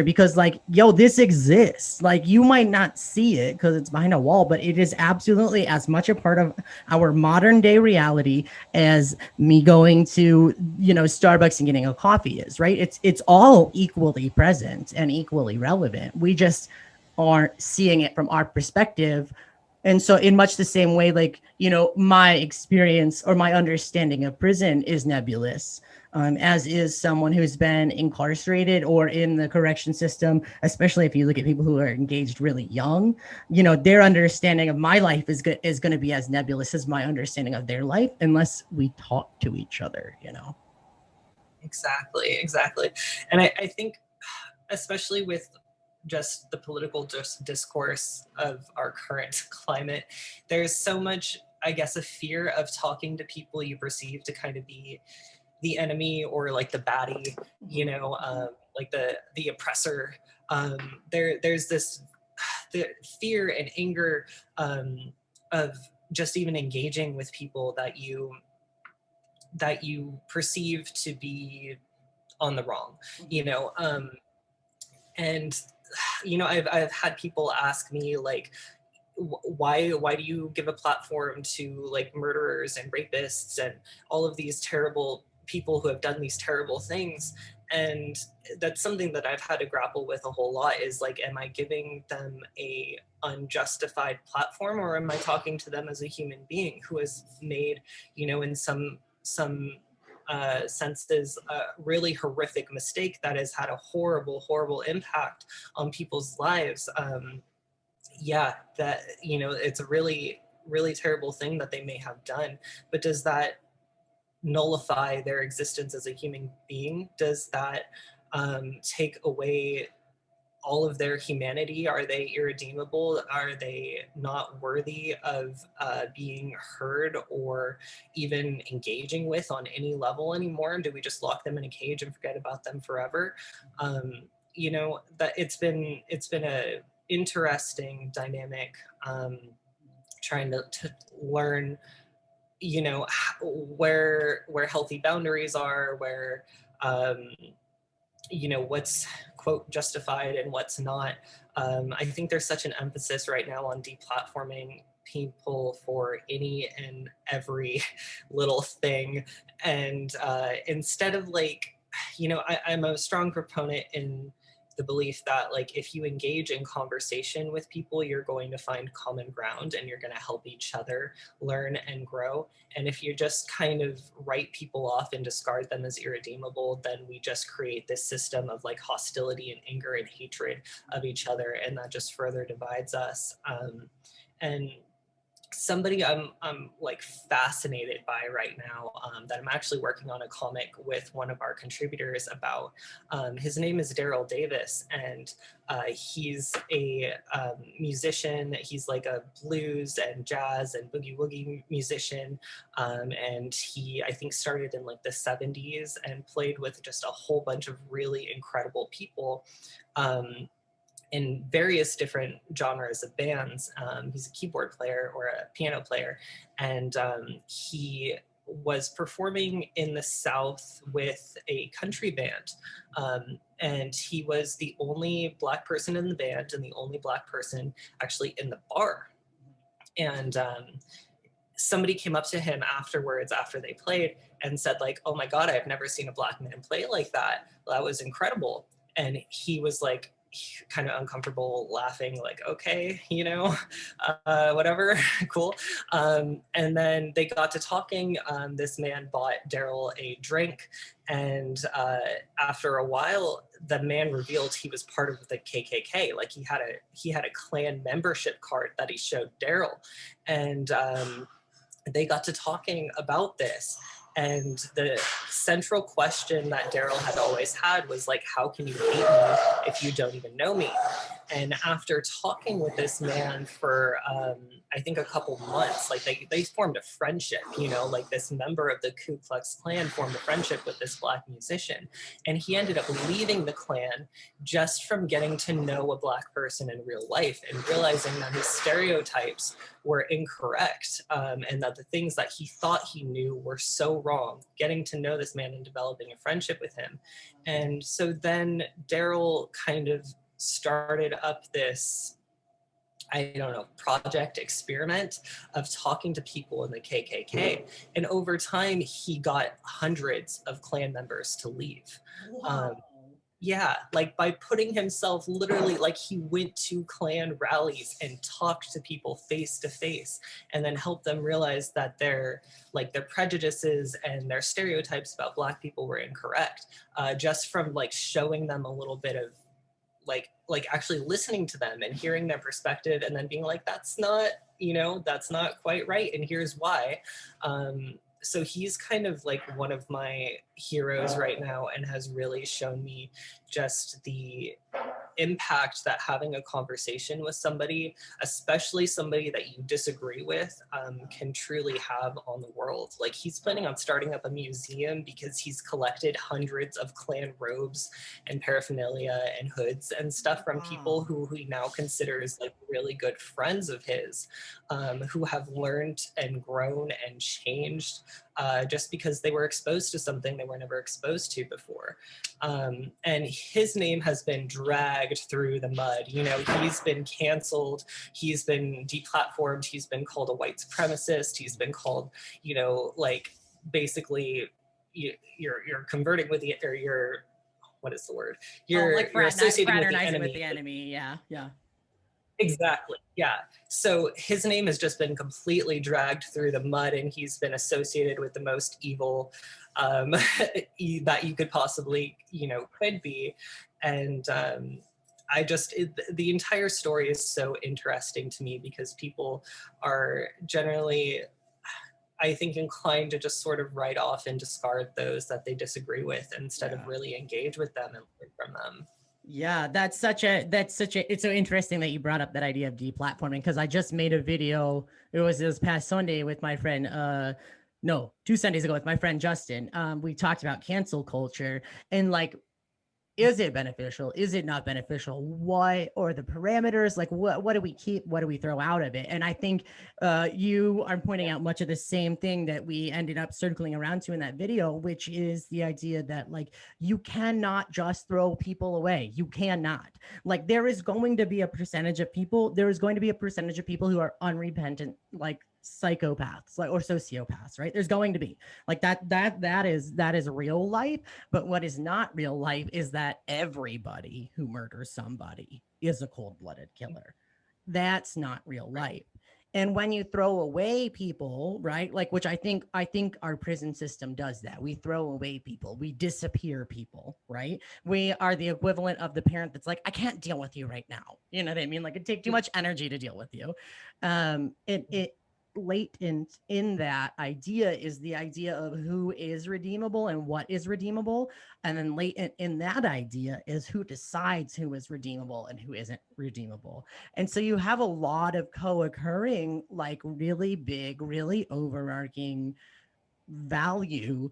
because like, this exists. Like you might not see it because it's behind a wall, but it is absolutely as much a part of our modern day reality as me going to, Starbucks and getting a coffee is, right? It's all equally present and equally relevant. We just aren't seeing it from our perspective. And so in much the same way, like, you know, my experience or my understanding of prison is nebulous, as is someone who's been incarcerated or in the correction system, especially if you look at people who are engaged really young. You know, their understanding of my life is going to be as nebulous as my understanding of their life, unless we talk to each other, you know. Exactly. And I think, especially with just the political discourse of our current climate, there's so much, I guess, a fear of talking to people you perceive to kind of be the enemy or like the baddie, you know, like the oppressor. There's this the fear and anger of just even engaging with people that you perceive to be on the wrong, you know. And you know, I've had people ask me like, why do you give a platform to like murderers and rapists and all of these terrible people who have done these terrible things? And that's something that I've had to grapple with a whole lot, is like, am I giving them a unjustified platform, or am I talking to them as a human being who has made, you know, in some senses a really horrific mistake that has had a horrible impact on people's lives? Yeah, that, you know, it's a really terrible thing that they may have done, but does that nullify their existence as a human being? Does that take away all of their humanity? Are they irredeemable? Are they not worthy of being heard or even engaging with on any level anymore? Do we just lock them in a cage and forget about them forever? You know, that it's been a interesting dynamic, trying to learn, you know, where healthy boundaries are, where you know, what's quote justified and what's not. I think there's such an emphasis right now on deplatforming people for any and every little thing, and instead of like, you know, I'm a strong proponent in the belief that like, if you engage in conversation with people, you're going to find common ground and you're going to help each other learn and grow. And if you just kind of write people off and discard them as irredeemable, then we just create this system of like hostility and anger and hatred of each other, and that just further divides us. And somebody I'm like fascinated by right now, that I'm actually working on a comic with one of our contributors about. His name is Daryl Davis, and he's a musician. He's like a blues and jazz and boogie woogie musician, and he, I think, started in like the 70s and played with just a whole bunch of really incredible people. In various different genres of bands. He's a keyboard player or a piano player, and he was performing in the South with a country band, and he was the only Black person in the band and the only Black person actually in the bar. And somebody came up to him afterwards, after they played, and said like, "Oh my God, I've never seen a Black man play like that. That was incredible." And he was like, kind of uncomfortable, laughing, like, okay, you know, whatever, cool. And then they got to talking. This man bought Daryl a drink, and after a while, the man revealed he was part of the KKK. Like he had a Klan membership card that he showed Daryl, and they got to talking about this. And the central question that Daryl had always had was like, how can you hate me if you don't even know me? And after talking with this man for, I think a couple months, like they formed a friendship, you know, like this member of the Ku Klux Klan formed a friendship with this Black musician. And he ended up leaving the Klan just from getting to know a Black person in real life and realizing that his stereotypes were incorrect, and that the things that he thought he knew were so wrong, getting to know this man and developing a friendship with him. And so then Daryl kind of started up this, I don't know, project experiment of talking to people in the KKK. And over time, he got hundreds of Klan members to leave. Wow. Yeah, like by putting himself literally, like he went to Klan rallies and talked to people face to face, and then helped them realize that their prejudices and their stereotypes about Black people were incorrect. Just from like showing them a little bit of like actually listening to them and hearing their perspective, and then being like, that's not, that's not quite right, and here's why. So he's kind of like one of my heroes right now, and has really shown me just the impact that having a conversation with somebody, especially somebody that you disagree with, can truly have on the world. Like he's planning on starting up a museum because he's collected hundreds of Klan robes and paraphernalia and hoods and stuff from people who he now considers like really good friends of his, who have learned and grown and changed just because they were exposed to something they were never exposed to before. And his name has been dragged through the mud. He's been canceled. He's been deplatformed. He's been called a white supremacist. He's been called, like basically you're converting with the, or you're, what is the word? You're associating with the enemy. Yeah. Exactly. Yeah. So his name has just been completely dragged through the mud, and he's been associated with the most evil that you could possibly, could be. And the entire story is so interesting to me because people are generally, I think, inclined to just sort of write off and discard those that they disagree with instead of really engage with them and learn from them. Yeah, it's so interesting that you brought up that idea of deplatforming, because I just made a video. It was this past Sunday with my friend, 2 Sundays ago with my friend Justin. We talked about cancel culture and like, is it beneficial? Is it not beneficial? What are the parameters? Like what do we keep? What do we throw out of it? And I think you are pointing out much of the same thing that we ended up circling around to in that video, which is the idea that like, you cannot just throw people away. You cannot. Like there is going to be a percentage of people who are unrepentant, like psychopaths, like, or sociopaths, right? There's going to be like that is real life. But what is not real life is that everybody who murders somebody is a cold-blooded killer. That's not real life. And when you throw away people, right, like, which I think our prison system does that. We throw away people, we disappear people, right? We are the equivalent of the parent that's like, I can't deal with you right now. You know what I mean? Like, it'd take too much energy to deal with you. It latent in that idea is the idea of who is redeemable and what is redeemable. And then latent in that idea is who decides who is redeemable and who isn't redeemable. And so you have a lot of co-occurring, like really big, really overarching value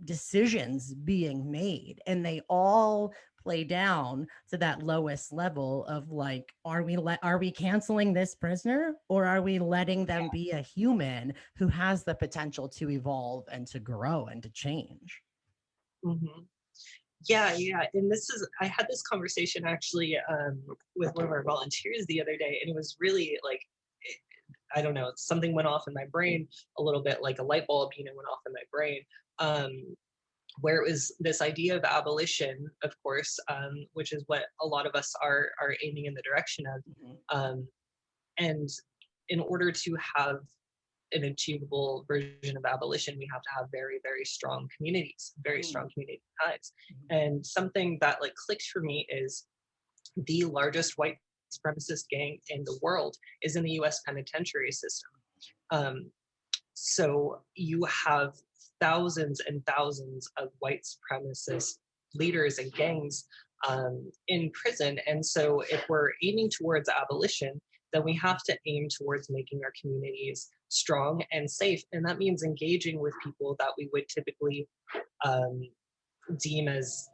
decisions being made, and they all play down to that lowest level of like, are we canceling this prisoner, or are we letting them be a human who has the potential to evolve and to grow and to change? Mm-hmm. Yeah. And I had this conversation actually with one of our volunteers the other day, and it was really like, I don't know, something went off in my brain a little bit, like a light bulb, went off in my brain, where it was this idea of abolition, of course, which is what a lot of us are aiming in the direction of. Mm-hmm. And in order to have an achievable version of abolition, we have to have very, very strong communities, very strong community ties. Mm-hmm. And something that like clicked for me is the largest white supremacist gang in the world is in the US penitentiary system. So you have thousands and thousands of white supremacist leaders and gangs in prison. And so if we're aiming towards abolition, then we have to aim towards making our communities strong and safe. And that means engaging with people that we would typically deem as,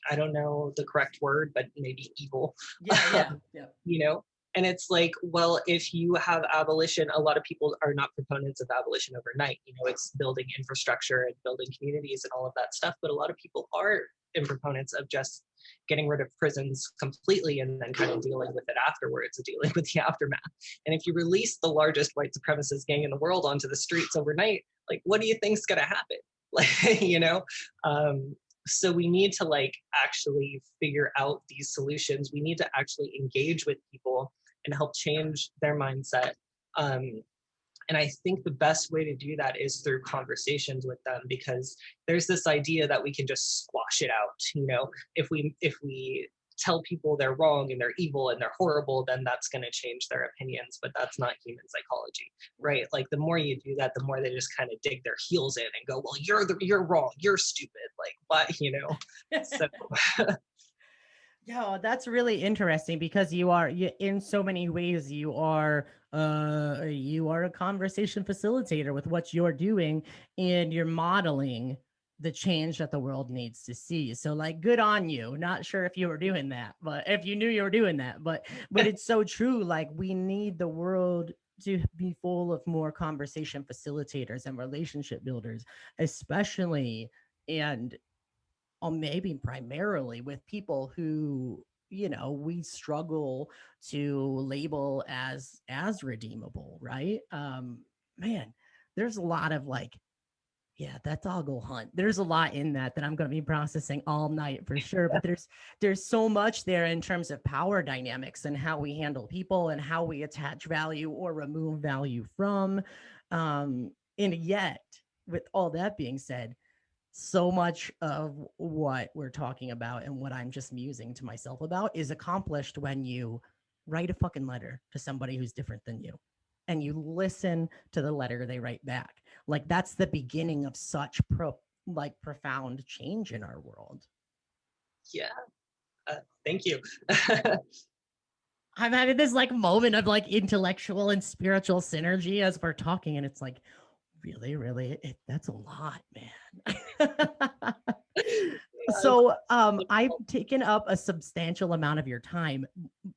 I don't know the correct word, but maybe evil. Yeah. And it's like, well, if you have abolition, a lot of people are not proponents of abolition overnight. It's building infrastructure and building communities and all of that stuff. But a lot of people are proponents of just getting rid of prisons completely and then kind of dealing with it afterwards, dealing with the aftermath. And if you release the largest white supremacist gang in the world onto the streets overnight, like, what do you think's going to happen? Like, So we need to like actually figure out these solutions. We need to actually engage with people and help change their mindset. And I think the best way to do that is through conversations with them, because there's this idea that we can just squash it out. You know, if we tell people they're wrong and they're evil and they're horrible, then that's going to change their opinions. But that's not human psychology, right? Like the more you do that, the more they just kind of dig their heels in and go, well, you're wrong, you're stupid. Like what, you know? So Yeah, that's really interesting because you in so many ways you are a conversation facilitator with what you're doing, and you're modeling the change that the world needs to see. So like good on you. Not sure if you were doing that, but if you knew you were doing that, but it's so true. Like we need the world to be full of more conversation facilitators and relationship builders, especially and maybe primarily with people who, you know, we struggle to label as redeemable, right? Man, there's a lot of like, yeah, that dog will hunt. There's a lot in that I'm going to be processing all night for sure. But there's so much there in terms of power dynamics and how we handle people and how we attach value or remove value from. And yet, with all that being said, so much of what we're talking about and what I'm just musing to myself about is accomplished when you write a fucking letter to somebody who's different than you and you listen to the letter they write back. Like that's the beginning of such profound change in our world. yeah, thank you. I'm having this like moment of like intellectual and spiritual synergy as we're talking, and it's like, really, that's a lot, man. So I've taken up a substantial amount of your time,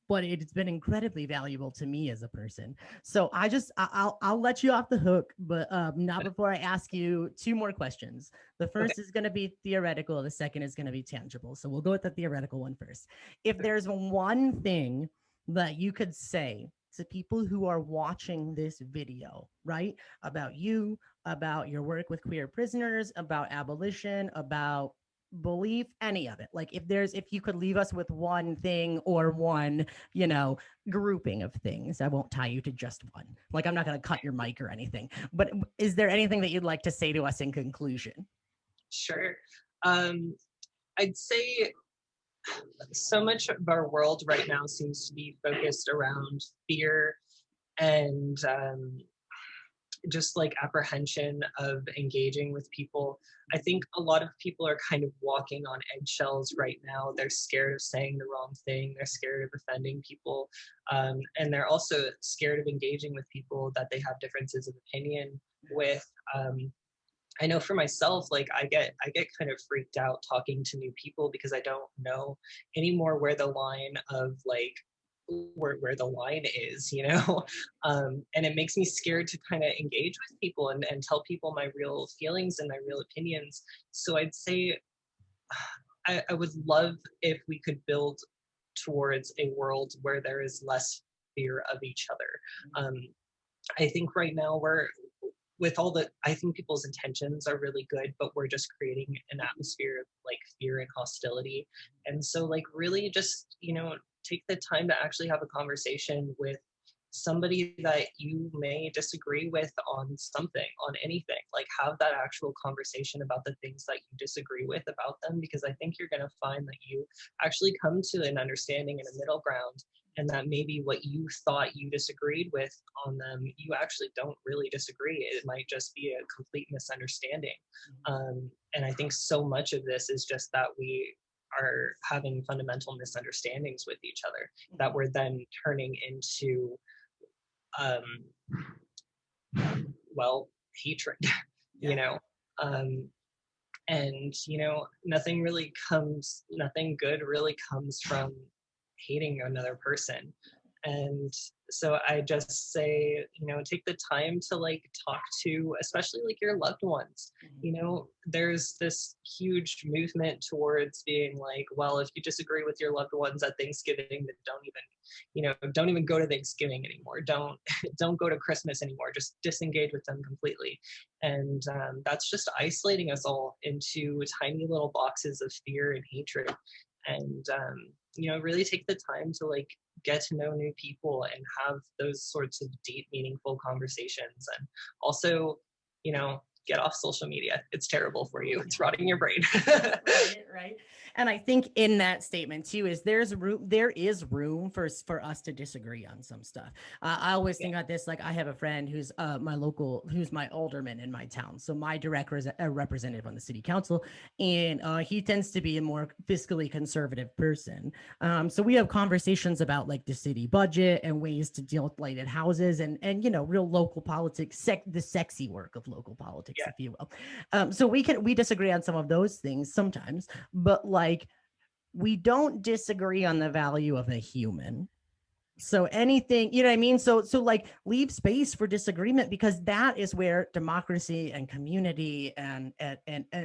but it's been incredibly valuable to me as a person. So I'll let you off the hook, but not before I ask you two more questions. The first is going to be theoretical. The second is going to be tangible. So we'll go with the theoretical one first. If there's one thing that you could say to people who are watching this video, right? About you, about your work with queer prisoners, about abolition, about belief, any of it. Like if you could leave us with one thing or one, you know, grouping of things, I won't tie you to just one. Like I'm not going to cut your mic or anything, but is there anything that you'd like to say to us in conclusion? Sure. I'd say so much of our world right now seems to be focused around fear and just like apprehension of engaging with people. I think a lot of people are kind of walking on eggshells right now. They're scared of saying the wrong thing. They're scared of offending people. And they're also scared of engaging with people that they have differences of opinion with. I know for myself, like I get kind of freaked out talking to new people because I don't know anymore where the line of like where the line is, you know. And it makes me scared to kind of engage with people and tell people my real feelings and my real opinions. So I'd say I would love if we could build towards a world where there is less fear of each other. I think right now I think people's intentions are really good, but we're just creating an atmosphere of like fear and hostility. And so like really just, you know, take the time to actually have a conversation with somebody that you may disagree with on something, on anything. Like have that actual conversation about the things that you disagree with about them, because I think you're going to find that you actually come to an understanding and a middle ground, and that maybe what you thought you disagreed with on them, you actually don't really disagree. It might just be a complete misunderstanding. And I think so much of this is just that we are having fundamental misunderstandings with each other that we're then turning into hatred. Yeah. You know, and you know, nothing good really comes from hating another person. And so I just say, take the time to like talk to, especially like your loved ones. There's this huge movement towards being like, well, if you disagree with your loved ones at Thanksgiving, then don't even go to Thanksgiving anymore. Don't go to Christmas anymore. Just disengage with them completely. And that's just isolating us all into tiny little boxes of fear and hatred. And really take the time to like get to know new people and have those sorts of deep, meaningful conversations. And also, get off social media. It's terrible for you. It's rotting your brain. Right. And I think in that statement too is there is room for us to disagree on some stuff. I always think about this, like I have a friend who's who's my alderman in my town. So my direct representative on the city council, and he tends to be a more fiscally conservative person. So we have conversations about like the city budget and ways to deal with blighted houses and real local politics, the sexy work of local politics, if you will. So we disagree on some of those things sometimes, but like we don't disagree on the value of a human. So anything, you know what I mean? So like leave space for disagreement, because that is where democracy and community and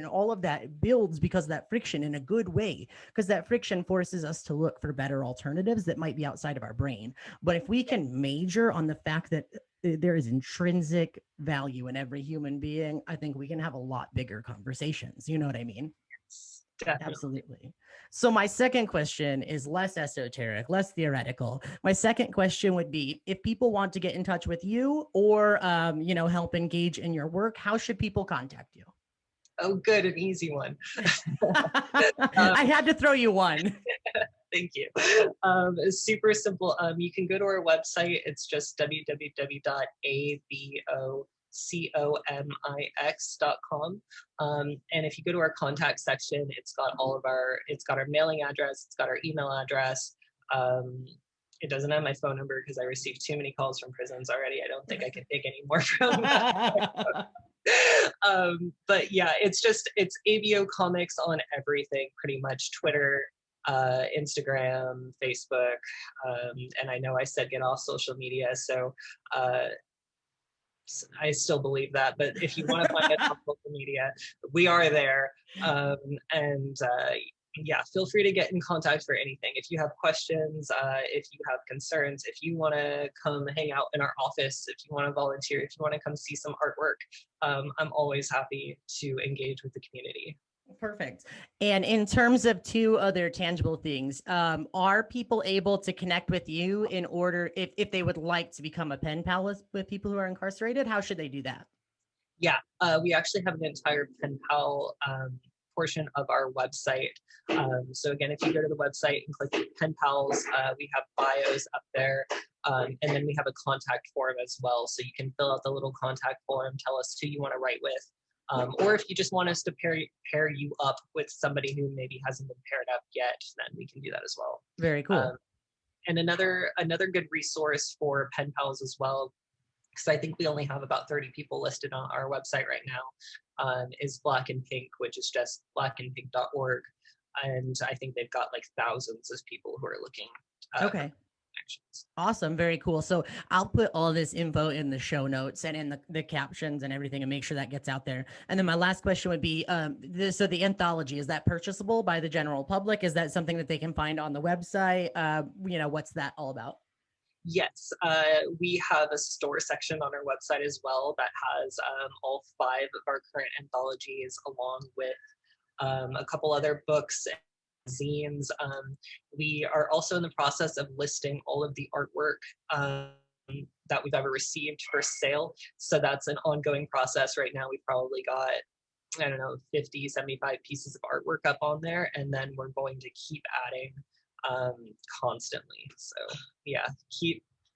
all of that builds, because of that friction in a good way, because that friction forces us to look for better alternatives that might be outside of our brain. But if we can major on the fact that there is intrinsic value in every human being, I think we can have a lot bigger conversations. You know what I mean? Definitely. Absolutely. So my second question is less esoteric, less theoretical. My second question would be, if people want to get in touch with you or, help engage in your work, how should people contact you? Oh, good. An easy one. I had to throw you one. Thank you. It's super simple. You can go to our website. It's just www.abocomix.com. And if you go to our contact section, it's got our mailing address, it's got our email address. It doesn't have my phone number because I received too many calls from prisons already. I don't think I can take any more from that. But yeah, it's A.B.O. Comix on everything, pretty much. Twitter, Instagram, Facebook, and I know I said get off social media, so I still believe that, but if you want to find us on social media, we are there. Feel free to get in contact for anything. If you have questions, if you have concerns, if you want to come hang out in our office, if you want to volunteer, if you want to come see some artwork, I'm always happy to engage with the community. Perfect. And in terms of two other tangible things, are people able to connect with you in order, if they would like to become a pen pal with people who are incarcerated? How should they do that? Yeah, we actually have an entire pen pal portion of our website. So again, if you go to the website and click pen pals, we have bios up there. And then we have a contact form as well. So you can fill out the little contact form, tell us who you want to write with. Or if you just want us to pair you up with somebody who maybe hasn't been paired up yet, then we can do that as well. Very cool. And another good resource for pen pals as well, because I think we only have about 30 people listed on our website right now, is Black and Pink, which is just blackandpink.org. And I think they've got like thousands of people who are looking. Okay. Awesome. Very cool. So I'll put all this info in the show notes and in the captions and everything, and make sure that gets out there. And then my last question would be, so the anthology, is that purchasable by the general public? Is that something that they can find on the website? What's that all about? Yes, we have a store section on our website as well that has all 5 of our current anthologies, along with a couple other books, zines. We are also in the process of listing all of the artwork that we've ever received for sale. So that's an ongoing process. Right now, we've probably got, 50, 75 pieces of artwork up on there. And then we're going to keep adding constantly. So yeah,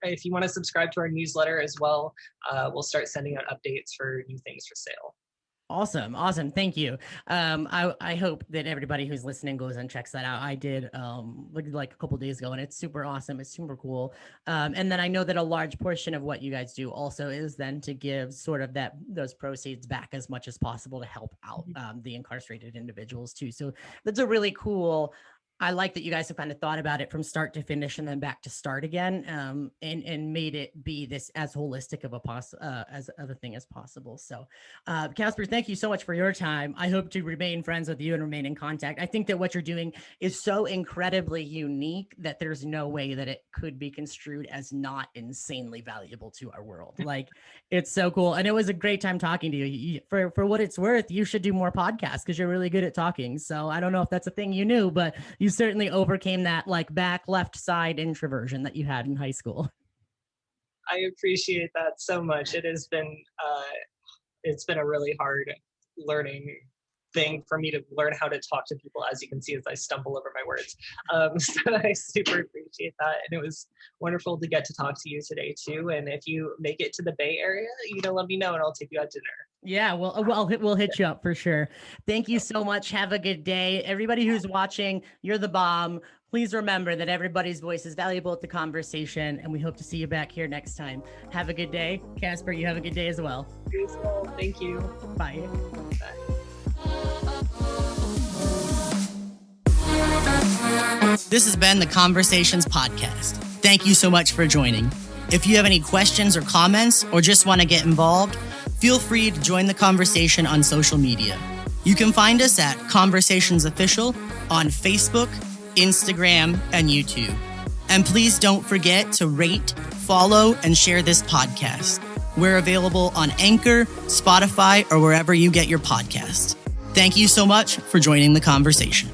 if you want to subscribe to our newsletter as well, we'll start sending out updates for new things for sale. Awesome. Thank you. I hope that everybody who's listening goes and checks that out. I did like a couple days ago, and it's super awesome. It's super cool. And then I know that a large portion of what you guys do also is then to give sort of those proceeds back as much as possible to help out the incarcerated individuals too. So that's a really cool I like that you guys have kind of thought about it from start to finish and then back to start again, and made it be this as holistic of a thing as possible. So, Casper, thank you so much for your time. I hope to remain friends with you and remain in contact. I think that what you're doing is so incredibly unique that there's no way that it could be construed as not insanely valuable to our world. Like, it's so cool. And it was a great time talking to you. For what it's worth, you should do more podcasts because you're really good at talking. So I don't know if that's a thing you knew, but you certainly overcame that like back left side introversion that you had in high school. I appreciate that so much. It has been it's been a really hard learning thing for me to learn how to talk to people, as you can see as I stumble over my words. So I super appreciate that. And it was wonderful to get to talk to you today too. And if you make it to the Bay Area, let me know and I'll take you out to dinner. Yeah, we'll hit you up for sure. Thank you so much. Have a good day. Everybody who's watching, you're the bomb. Please remember that everybody's voice is valuable at the conversation, and we hope to see you back here next time. Have a good day. Casper, you have a good day as well. Thank you. Bye. Bye. This has been the Conversations Podcast. Thank you so much for joining. If you have any questions or comments, or just want to get involved, feel free to join the conversation on social media. You can find us at Conversations Official on Facebook, Instagram, and YouTube. And please don't forget to rate, follow, and share this podcast. We're available on Anchor, Spotify, or wherever you get your podcasts. Thank you so much for joining the conversation.